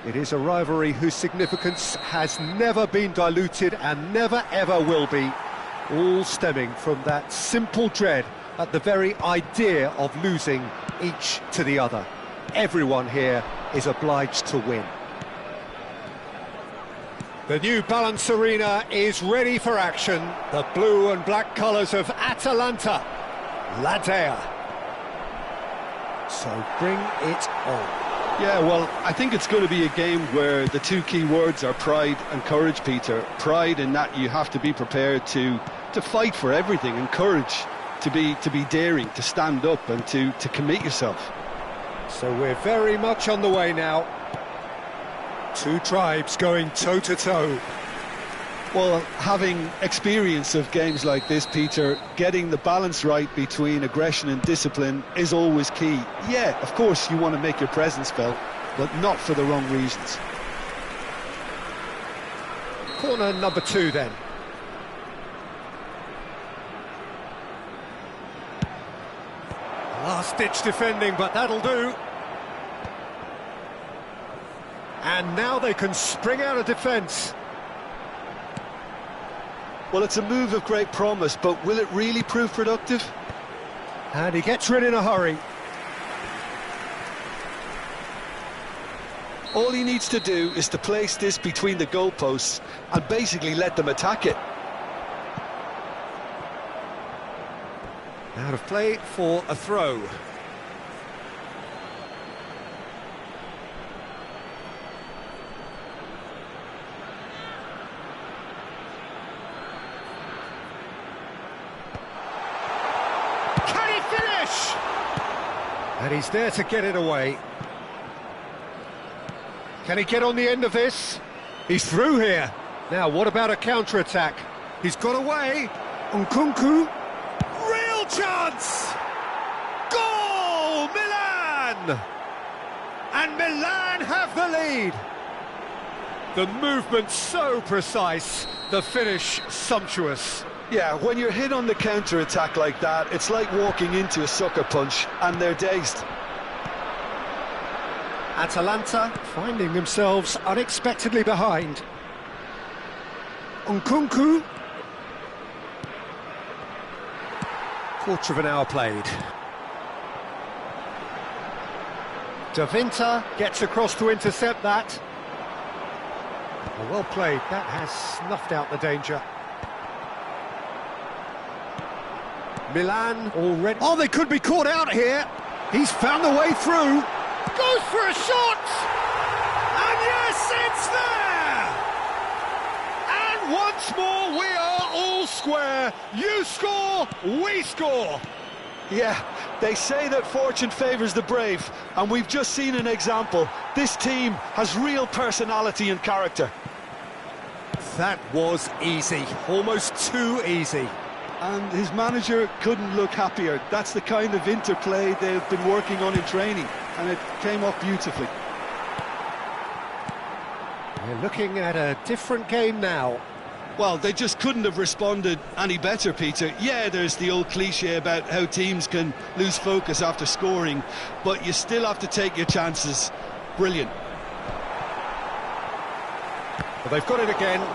It is a rivalry whose significance has never been diluted and never ever will be, all stemming from that simple dread at the very idea of losing each to the other. Everyone here is obliged to win. The new Balance Arena is ready for action. The blue and black colours of Atalanta. La Dea. So bring it on. Yeah, well, I think it's going to be a game where the two key words are pride and courage, Peter. Pride in that you have to be prepared to fight for everything, and courage to be daring, to stand up and to commit yourself. So we're very much on the way now. Two tribes going toe-to-toe. Well, having experience of games like this, Peter, getting the balance right between aggression and discipline is always key. Yeah, of course you want to make your presence felt, but not for the wrong reasons. Corner number 2 then. Last-ditch defending, but that'll do. And now they can spring out of defence. Well, it's a move of great promise, but will it really prove productive? And he gets rid in a hurry. All he needs to do is to place this between the goalposts and basically let them attack it. Out of play for a throw. And he's there to get it away. Can he get on the end of this? He's through here. Now, what about a counter-attack? He's got away. Nkunku. Real chance! Goal! Milan! And Milan have the lead. The movement so precise, the finish sumptuous. Yeah, when you're hit on the counter-attack like that, it's like walking into a sucker punch, and they're dazed. Atalanta finding themselves unexpectedly behind. Nkunku. Quarter of an hour played. Da Vinta gets across to intercept that. Well played, that has snuffed out the danger. Milan already... Oh, they could be caught out here. He's found the way through. Goes for a shot! And yes, it's there! And once more, we are all square. You score, we score. Yeah, they say that fortune favours the brave, and we've just seen an example. This team has real personality and character. That was easy, almost too easy. And his manager couldn't look happier. That's the kind of interplay they've been working on in training, and it came off beautifully. We're looking at a different game now. Well, they just couldn't have responded any better, Peter. Yeah, there's the old cliche about how teams can lose focus after scoring, but you still have to take your chances. Brilliant. Well, they've got it again.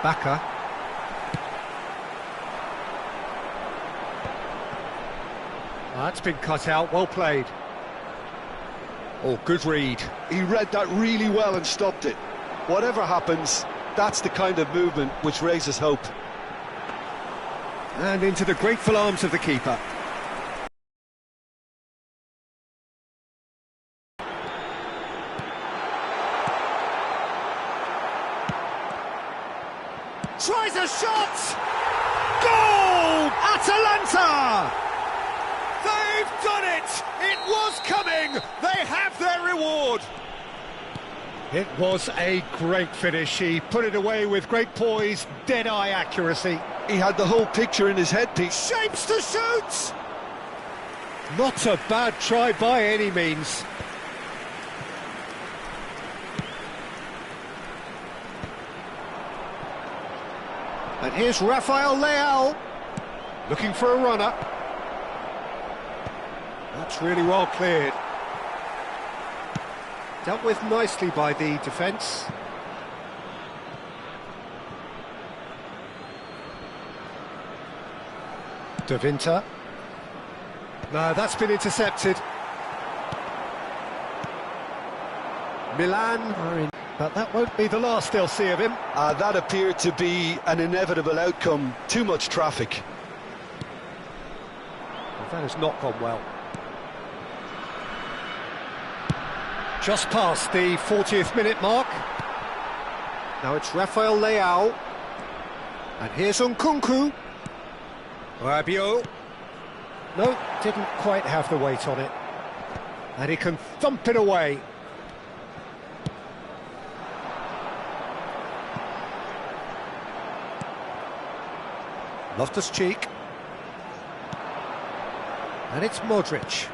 Baka. That's been cut out, well played. Oh, good read. He read that really well and stopped it. Whatever happens, that's the kind of movement which raises hope. And into the grateful arms of the keeper. Tries a shot! Goal! Atalanta! They've done it! It was coming! They have their reward! It was a great finish. He put it away with great poise, dead-eye accuracy. He had the whole picture in his headpiece. Shapes to shoot! Not a bad try by any means. And here's Rafael Leao, looking for a runner. That's really well cleared. Dealt with nicely by the defence. De Winter. No, that's been intercepted. Milan are in, but that won't be the last they'll see of him. That appeared to be an inevitable outcome. Too much traffic. Well, that has not gone well. Just past the 40th minute mark. Now it's Rafael Leao. And here's Nkunku. Rabiot. No, didn't quite have the weight on it. And he can thump it away. Loftus-Cheek. And it's Modric.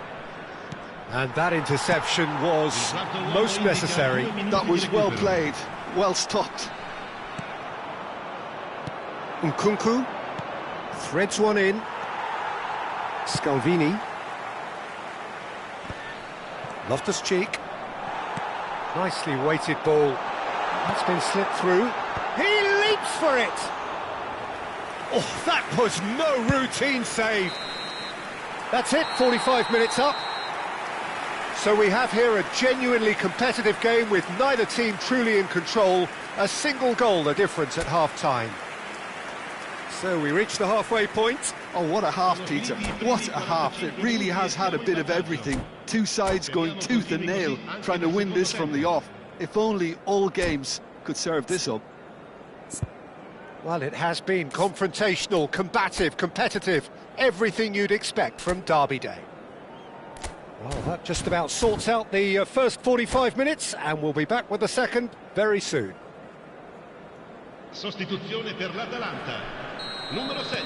And that interception was most necessary. That was well played, well stopped. Nkunku threads one in. Scalvini. Loftus-Cheek. Nicely weighted ball. That's been slipped through. He leaps for it! Oh, that was no routine save. That's it, 45 minutes up. So we have here a genuinely competitive game with neither team truly in control. A single goal the difference at half-time. So we reach the halfway point. Oh, what a half, Peter. What a half. It really has had a bit of everything. Two sides going tooth and nail, trying to win this from the off. If only all games could serve this up. Well, it has been confrontational, combative, competitive. Everything you'd expect from Derby Day. Well, that just about sorts out the first 45 minutes, and we'll be back with the second very soon. Sostituzione per l'Atalanta. Numero 7.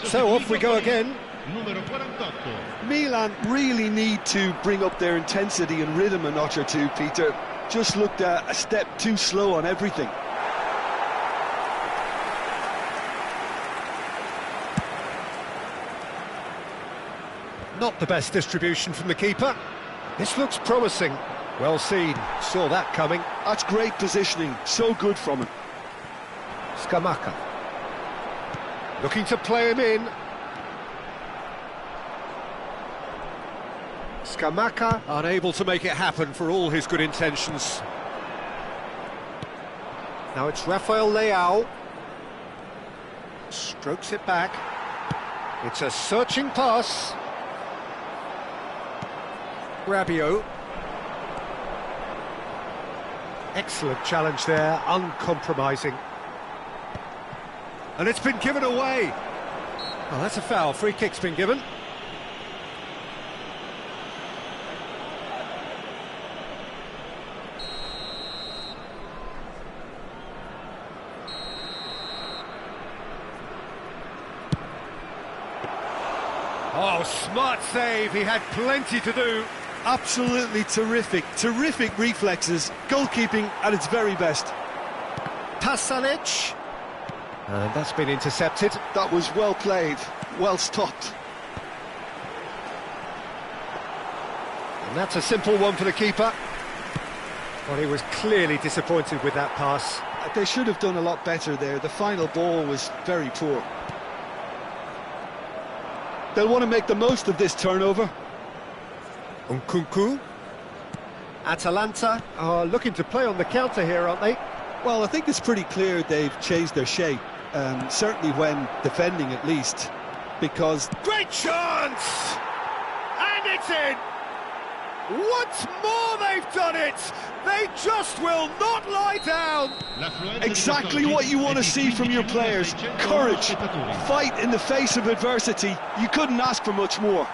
So off we go again. Numero 48. Milan really need to bring up their intensity and rhythm a notch or two, Peter. Just looked a step too slow on everything. Not the best distribution from the keeper. This looks promising. Well seen. Saw that coming. That's great positioning. So good from him. Scamacca. Looking to play him in. Scamacca unable to make it happen for all his good intentions. Now it's Rafael Leao. Strokes it back. It's a searching pass. Rabiot. Excellent challenge there, uncompromising. And it's been given away. Oh, that's a foul. Free kick's been given. Oh, smart save. He had plenty to do. Absolutely terrific reflexes, goalkeeping at its very best. Pasalic. And that's been intercepted. That was well played, well stopped. And that's a simple one for the keeper. Well, he was clearly disappointed with that pass. They should have done a lot better there. The final ball was very poor. They'll want to make the most of this turnover. Nkunku. Atalanta are looking to play on the counter here, aren't they? Well, I think it's pretty clear they've changed their shape, certainly when defending at least, because... Great chance! And it's in! Once more they've done it! They just will not lie down! Exactly what you want to see from your players. Courage, fight in the face of adversity. You couldn't ask for much more.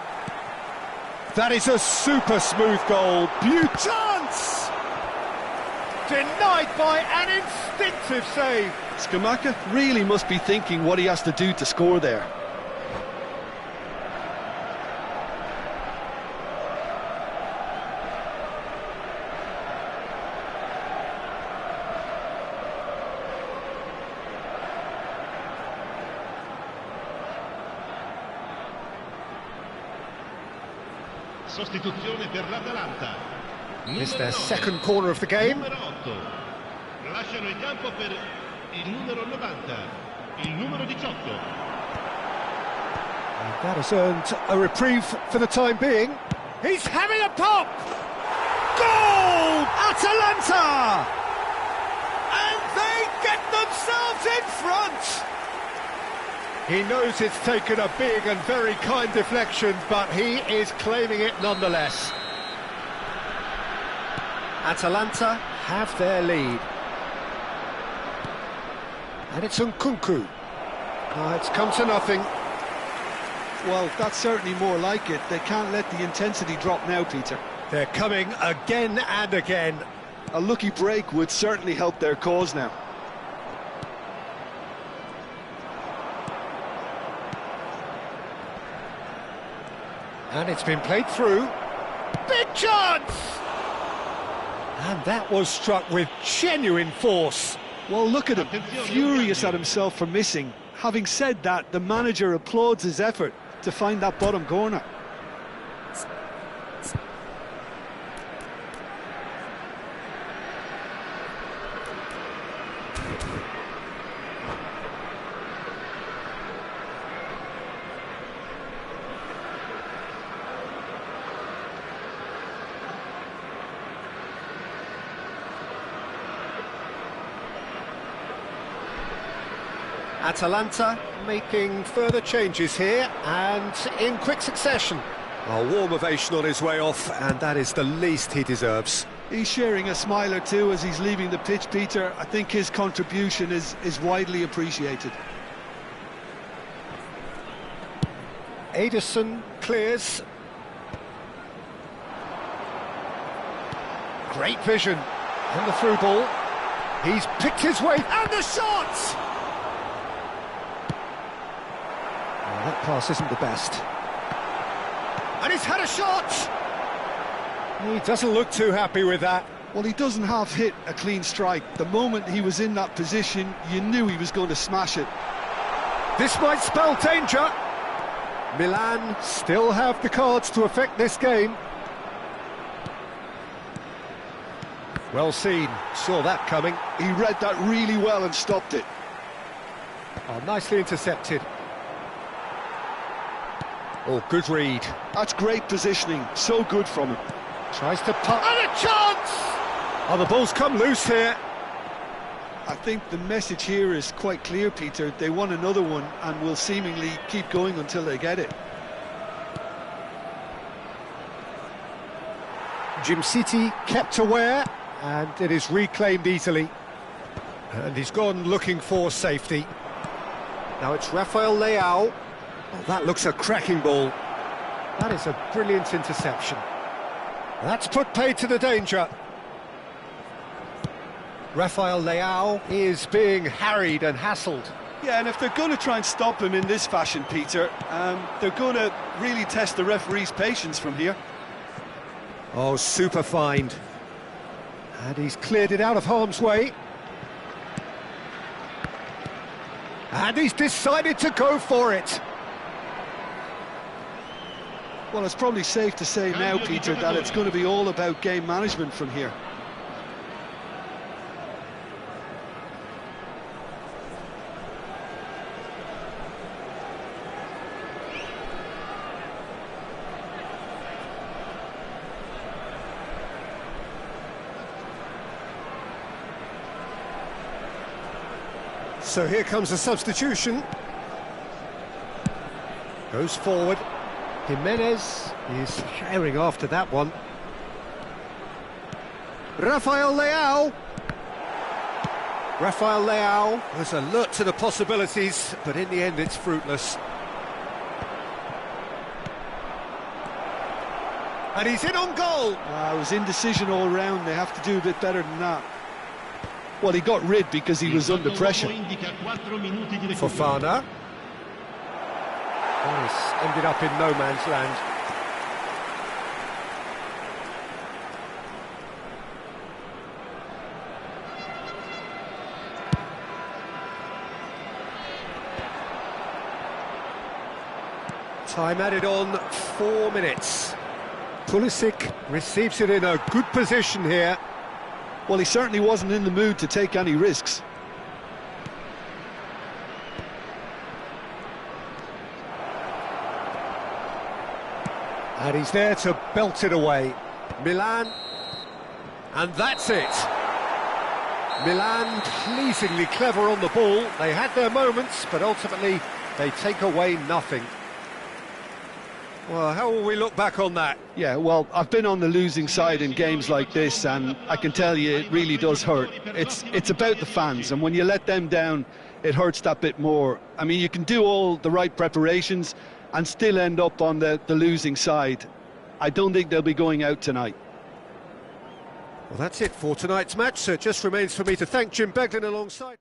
That is a super smooth goal. Chance! Denied by an instinctive save. Scamacca really must be thinking what he has to do to score there. Sostituzione per l'Atalanta. It's their second corner of the game. Numero 8. Lasciano il campo per il numero 90, il numero 18. And that has earned a reprieve for the time being. He's having a pop! Goal! Atalanta! And they get themselves in front! He knows it's taken a big and very kind deflection, but he is claiming it nonetheless. Atalanta have their lead. And it's Nkunku. It's come to nothing. Well, that's certainly more like it. They can't let the intensity drop now, Peter. They're coming again and again. A lucky break would certainly help their cause now. And it's been played through. Big chance! And that was struck with genuine force. Well, look at him, furious at himself for missing. Having said that, the manager applauds his effort to find that bottom corner. Atalanta making further changes here, and in quick succession. A warm ovation on his way off, and that is the least he deserves. He's sharing a smile or two as he's leaving the pitch, Peter. I think his contribution is widely appreciated. Ederson clears. Great vision. And the through ball. He's picked his way, and the shot! That pass isn't the best. And he's had a shot! He doesn't look too happy with that. Well, he doesn't half hit a clean strike. The moment he was in that position, you knew he was going to smash it. This might spell danger. Milan still have the cards to affect this game. Well seen, saw that coming. He read that really well and stopped it. Oh, nicely intercepted. Oh, good read. That's great positioning, so good from him. Tries to put, and a chance! Oh, the ball's come loose here. I think the message here is quite clear, Peter. They want another one and will seemingly keep going until they get it. Jim City kept aware, and it is reclaimed easily. And he's gone looking for safety. Now it's Rafael Leao. Oh, that looks a cracking ball. That is a brilliant interception. That's put paid to the danger. Rafael Leao is being harried and hassled. Yeah, and if they're going to try and stop him in this fashion, Peter, they're going to really test the referee's patience from here. Oh, super find. And he's cleared it out of harm's way. And he's decided to go for it. Well, it's probably safe to say now, Peter, that it's going to be all about game management from here. So here comes a substitution. Goes forward. Jimenez is herring after that one. Rafael Leao. Rafael Leao was alert to the possibilities, but in the end it's fruitless. And he's in on goal. It was indecision all round. They have to do a bit better than that. Well, he got rid because he was under pressure. Fofana. Oh, he's ended up in no man's land. Time added on 4 minutes. Pulisic receives it in a good position here. Well, he certainly wasn't in the mood to take any risks. And he's there to belt it away. Milan, and that's it. Milan pleasingly clever on the ball. They had their moments, but ultimately they take away nothing. Well, how will we look back on that? Yeah, well, I've been on the losing side in games like this, and I can tell you it really does hurt. It's about the fans, and when you let them down, it hurts that bit more. I mean, you can do all the right preparations and still end up on the losing side. I don't think they'll be going out tonight. Well, that's it for tonight's match, so it just remains for me to thank Jim Beglin alongside.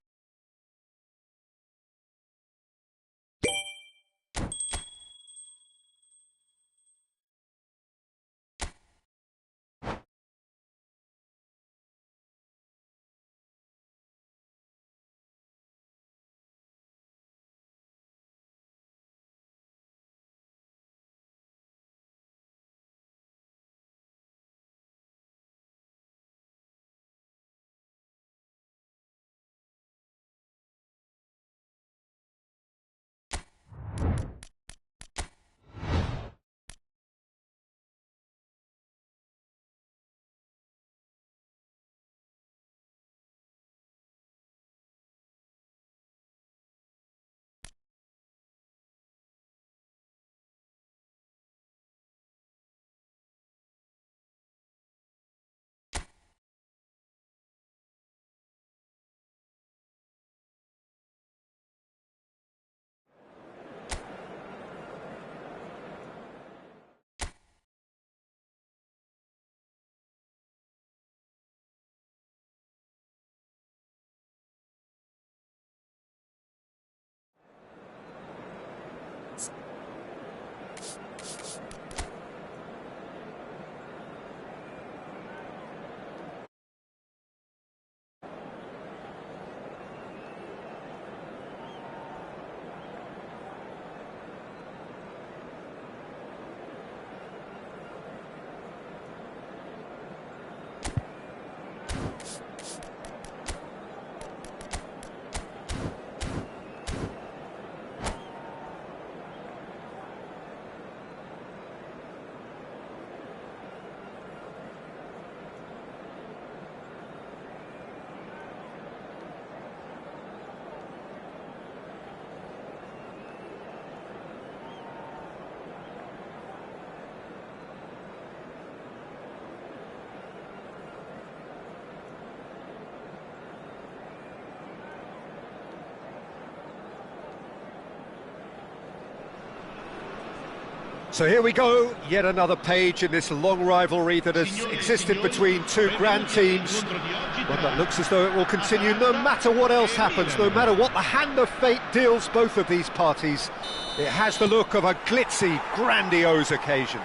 So here we go, yet another page in this long rivalry that has existed between two grand teams. One that looks as though it will continue no matter what else happens, no matter what the hand of fate deals both of these parties. It has the look of a glitzy, grandiose occasion.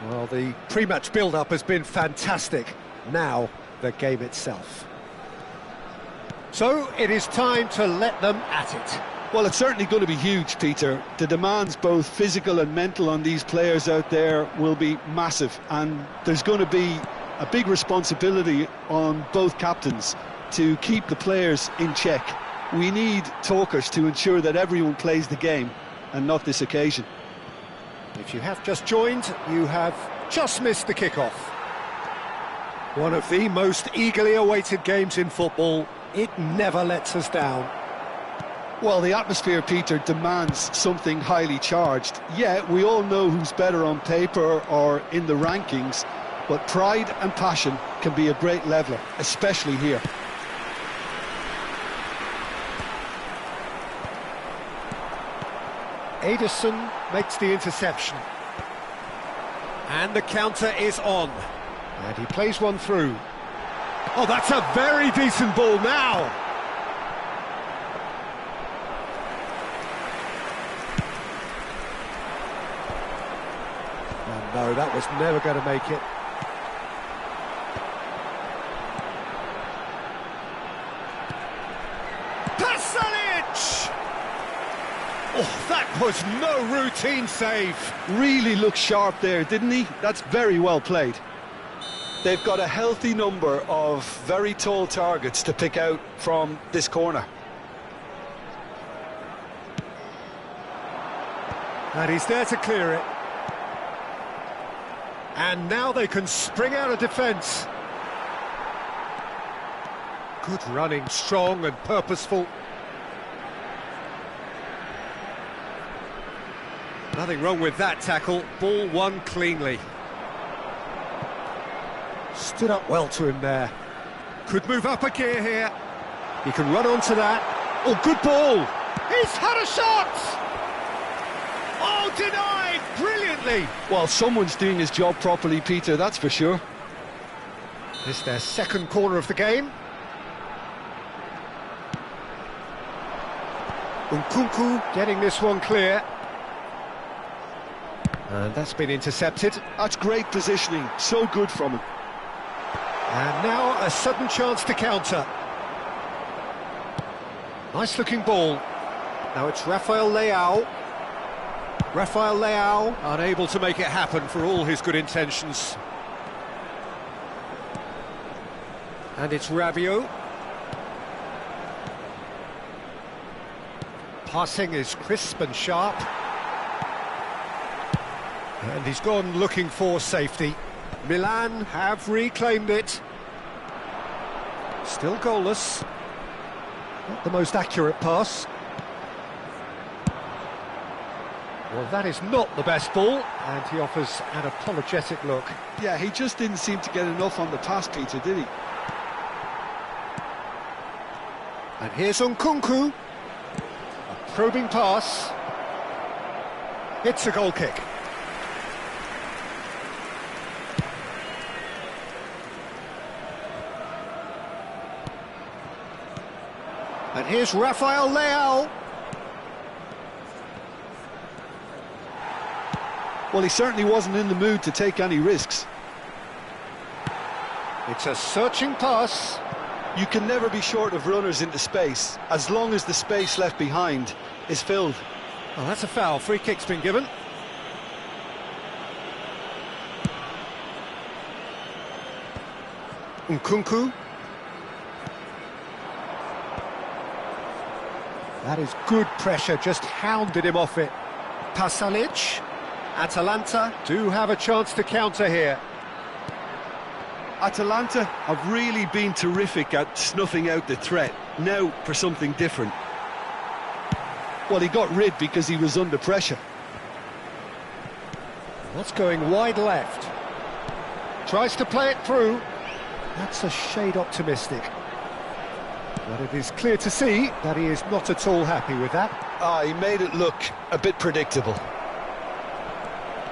Well, the pre-match build-up has been fantastic. Now, the game itself. So, it is time to let them at it. Well, it's certainly going to be huge, Peter. The demands, both physical and mental, on these players out there will be massive, and there's going to be a big responsibility on both captains to keep the players in check. We need talkers to ensure that everyone plays the game, and not this occasion. If you have just joined, you have just missed the kickoff. One of the most eagerly awaited games in football. It never lets us down. Well, the atmosphere, Peter, demands something highly charged. Yeah, we all know who's better on paper or in the rankings, but pride and passion can be a great leveller, especially here. Ederson makes the interception. And the counter is on. And he plays one through. Oh, that's a very decent ball now. No, that was never going to make it. Pasalic! Oh, that was no routine save. Really looked sharp there, didn't he? That's very well played. They've got a healthy number of very tall targets to pick out from this corner. And he's there to clear it. And now they can spring out of defence. Good running, strong and purposeful. Nothing wrong with that tackle. Ball won cleanly. Stood up well to him there. Could move up a gear here. He can run onto that. Oh, good ball. He's had a shot. Oh, denied brilliantly. Well, someone's doing his job properly, Peter, that's for sure. This is their second corner of the game. Nkunku getting this one clear. And that's been intercepted. That's great positioning, so good from him. And now a sudden chance to counter. Nice looking ball. Now it's Rafael Leao. Rafael Leao unable to make it happen for all his good intentions. And it's Rabiot. Passing is crisp and sharp. And he's gone looking for safety. Milan have reclaimed it. Still goalless. Not the most accurate pass. Well, that is not the best ball, and he offers an apologetic look. Yeah, he just didn't seem to get enough on the pass, Peter, did he? And here's Nkunku. A probing pass. It's a goal kick. And here's Rafael Leao. Well, he certainly wasn't in the mood to take any risks. It's a searching pass. You can never be short of runners into space, as long as the space left behind is filled. Well, that's a foul. Free kick's been given. Nkunku. That is good pressure, just hounded him off it. Pasalic. Atalanta do have a chance to counter here. Atalanta have really been terrific at snuffing out the threat. Now for something different. Well, he got rid because he was under pressure. That's going wide left. Tries to play it through. That's a shade optimistic. But it is clear to see that he is not at all happy with that. He made it look a bit predictable.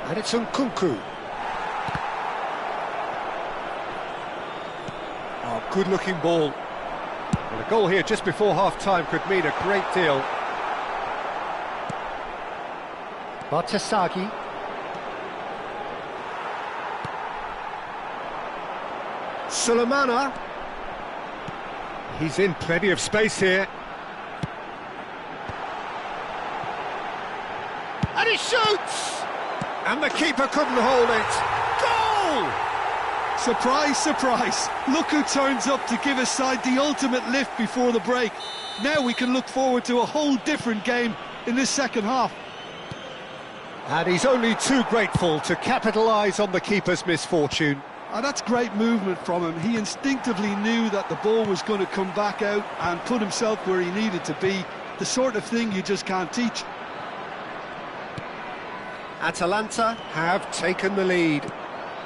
And it's Nkunku. Oh, good-looking ball. And a goal here just before half-time could mean a great deal. Bartesaghi. Selamat. He's in plenty of space here. And he shoots! And the keeper couldn't hold it. Goal! Surprise, surprise. Look who turns up to give his side the ultimate lift before the break. Now we can look forward to a whole different game in this second half. And he's only too grateful to capitalise on the keeper's misfortune. That's great movement from him. He instinctively knew that the ball was going to come back out and put himself where he needed to be. The sort of thing you just can't teach. Atalanta have taken the lead.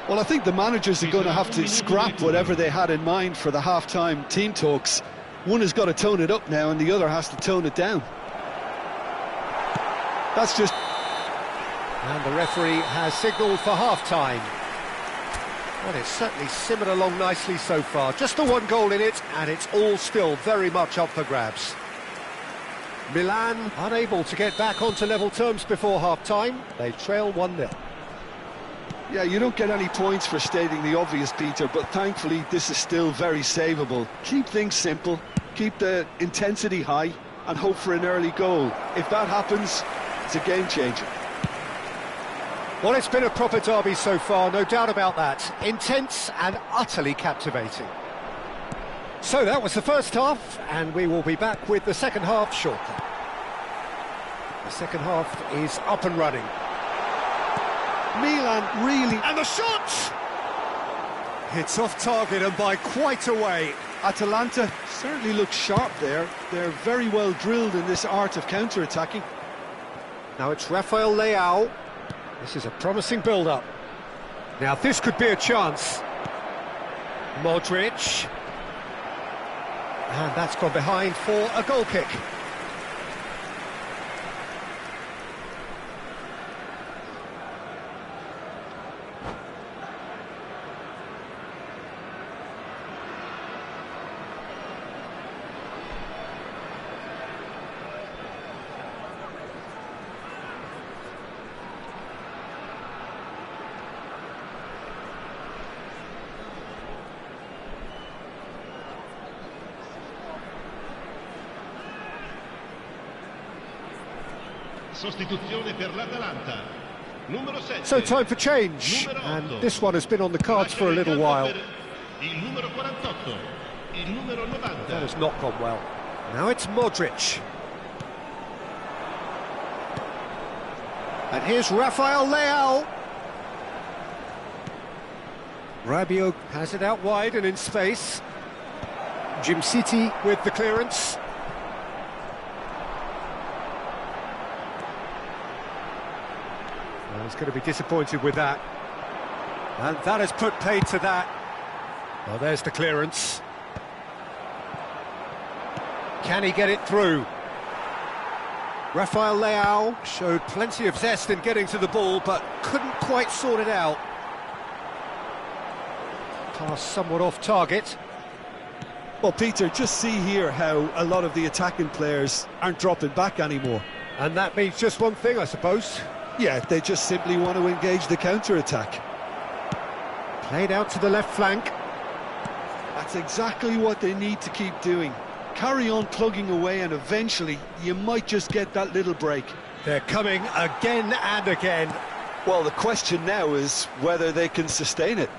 Well, I think the managers are going to have to scrap whatever they had in mind for the half-time team talks. One has got to tone it up now and the other has to tone it down. That's just... And the referee has signalled for half-time. Well, it's certainly simmered along nicely so far. Just the one goal in it, and it's all still very much up for grabs. Milan unable to get back onto level terms before half-time. They trail 1-0. Yeah, you don't get any points for stating the obvious, Peter, but thankfully this is still very savable. Keep things simple, keep the intensity high, and hope for an early goal. If that happens, it's a game changer. Well, it's been a proper derby so far, no doubt about that. Intense and utterly captivating. So that was the first half, and we will be back with the second half shortly. The second half is up and running. Milan really... And the shot! It's off target and by quite a way. Atalanta certainly look sharp there. They're very well drilled in this art of counter-attacking. Now it's Rafael Leao. This is a promising build-up. Now this could be a chance. Modric. And that's gone behind for a goal kick. Sostituzione per l'Atalanta. Numero 7. So time for change, and this one has been on the cards for a little while. Il numero 48. Il numero 90. That has not gone well. Now it's Modric. And here's Rafael Leao. Rabiot has it out wide and in space. Jim City with the clearance. Well, he's going to be disappointed with that. And that has put paid to that. Well, there's the clearance. Can he get it through? Rafael Leao showed plenty of zest in getting to the ball, but couldn't quite sort it out. Pass somewhat off target. Well, Peter, just see here how a lot of the attacking players aren't dropping back anymore. And that means just one thing, I suppose. Yeah, they just simply want to engage the counter-attack. Played out to the left flank. That's exactly what they need to keep doing. Carry on plugging away and eventually you might just get that little break. They're coming again and again. Well, the question now is whether they can sustain it.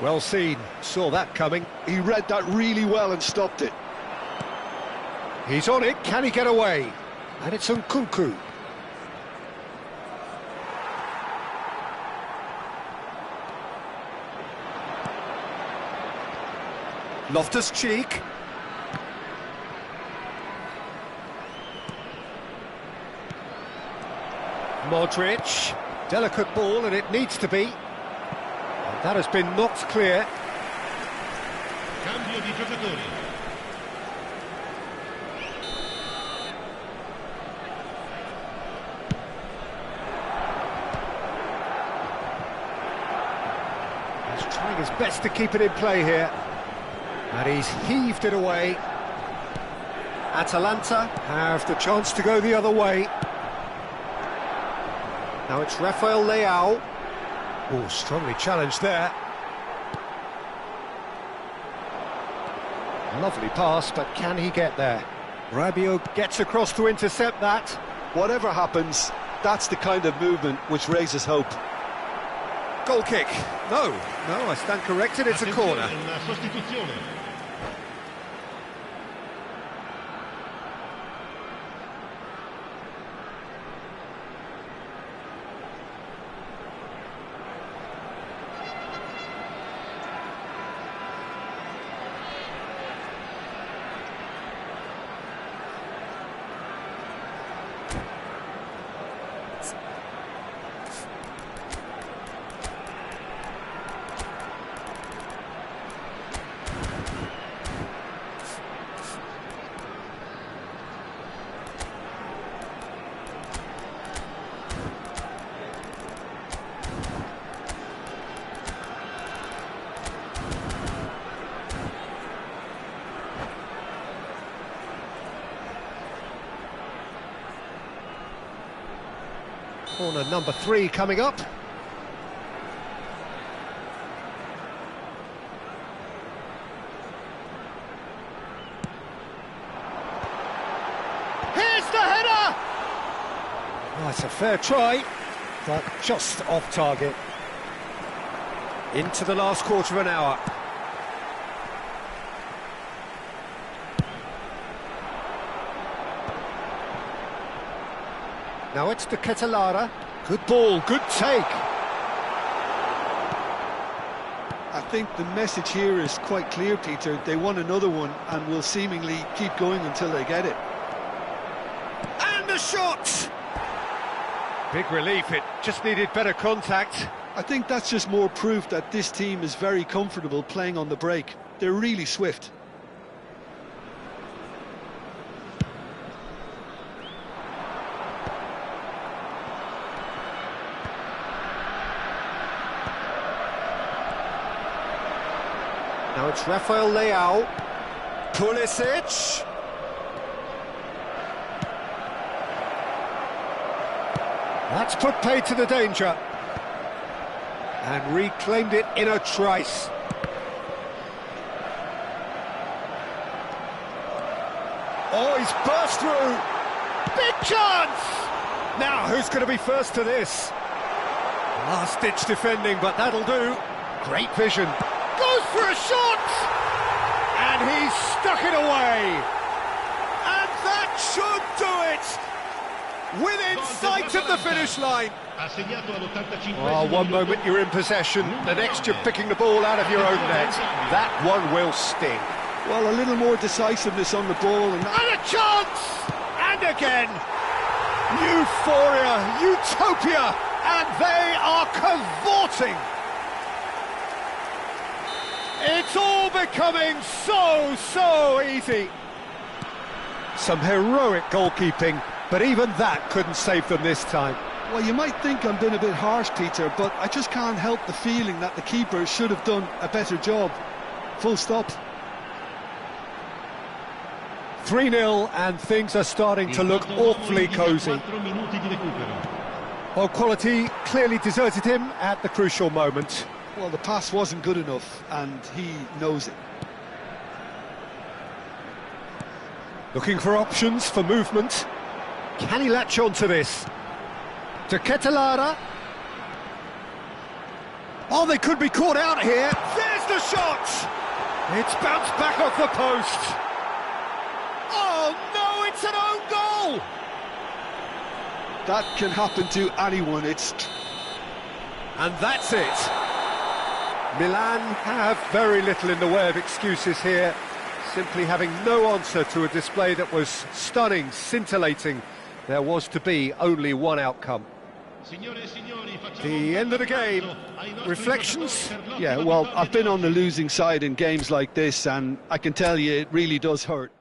Well seen, saw that coming. He read that really well and stopped it. He's on it, can he get away? And it's Nkunku. Loftus-Cheek. Modric. Delicate ball, and it needs to be. And that has been knocked clear. Cambio di giocatori. He's trying his best to keep it in play here. And he's heaved it away. Atalanta have the chance to go the other way. Now it's Rafael Leao. Oh, strongly challenged there. Lovely pass, but can he get there? Rabiot gets across to intercept that. Whatever happens, that's the kind of movement which raises hope. Goal kick. No, I stand corrected, it's a corner. Una sostituzione. Corner number 3 coming up. Oh, it's a fair try, but just off target. Into the last quarter of an hour. Now it's to Ketelara. Good ball, good take. I think the message here is quite clear, Peter. They want another one and will seemingly keep going until they get it. And the shot! Big relief, it just needed better contact. I think that's just more proof that this team is very comfortable playing on the break. They're really swift. Now it's Rafael Leao. Pulisic. That's put paid to the danger. And reclaimed it in a trice. Oh, he's burst through. Big chance! Now, who's going to be first to this? Last-ditch defending, but that'll do. Great vision. Goes for a shot! And he's stuck it away. And that should do it! Within sight of the finish line. Oh, one moment you're in possession, the next you're picking the ball out of your own net. That one will sting. Well, a little more decisiveness on the ball. And a chance! And again! Euphoria, utopia, and they are cavorting. It's all becoming so easy. Some heroic goalkeeping, but even that couldn't save them this time. Well, you might think I'm being a bit harsh, Peter, but I just can't help the feeling that the keeper should have done a better job. Full stop. 3-0, and things are starting to look awfully cosy. Well, quality clearly deserted him at the crucial moment. Well, the pass wasn't good enough, and he knows it. Looking for options for movement. Can he latch on to this? To Ketelara. Oh, they could be caught out here. There's the shot! It's bounced back off the post. Oh, no, it's an own goal! That can happen to anyone. And that's it. Milan have very little in the way of excuses here, simply having no answer to a display that was stunning, scintillating. There was to be only one outcome. The end of the game. Reflections? Yeah, well, I've been on the losing side in games like this, and I can tell you it really does hurt.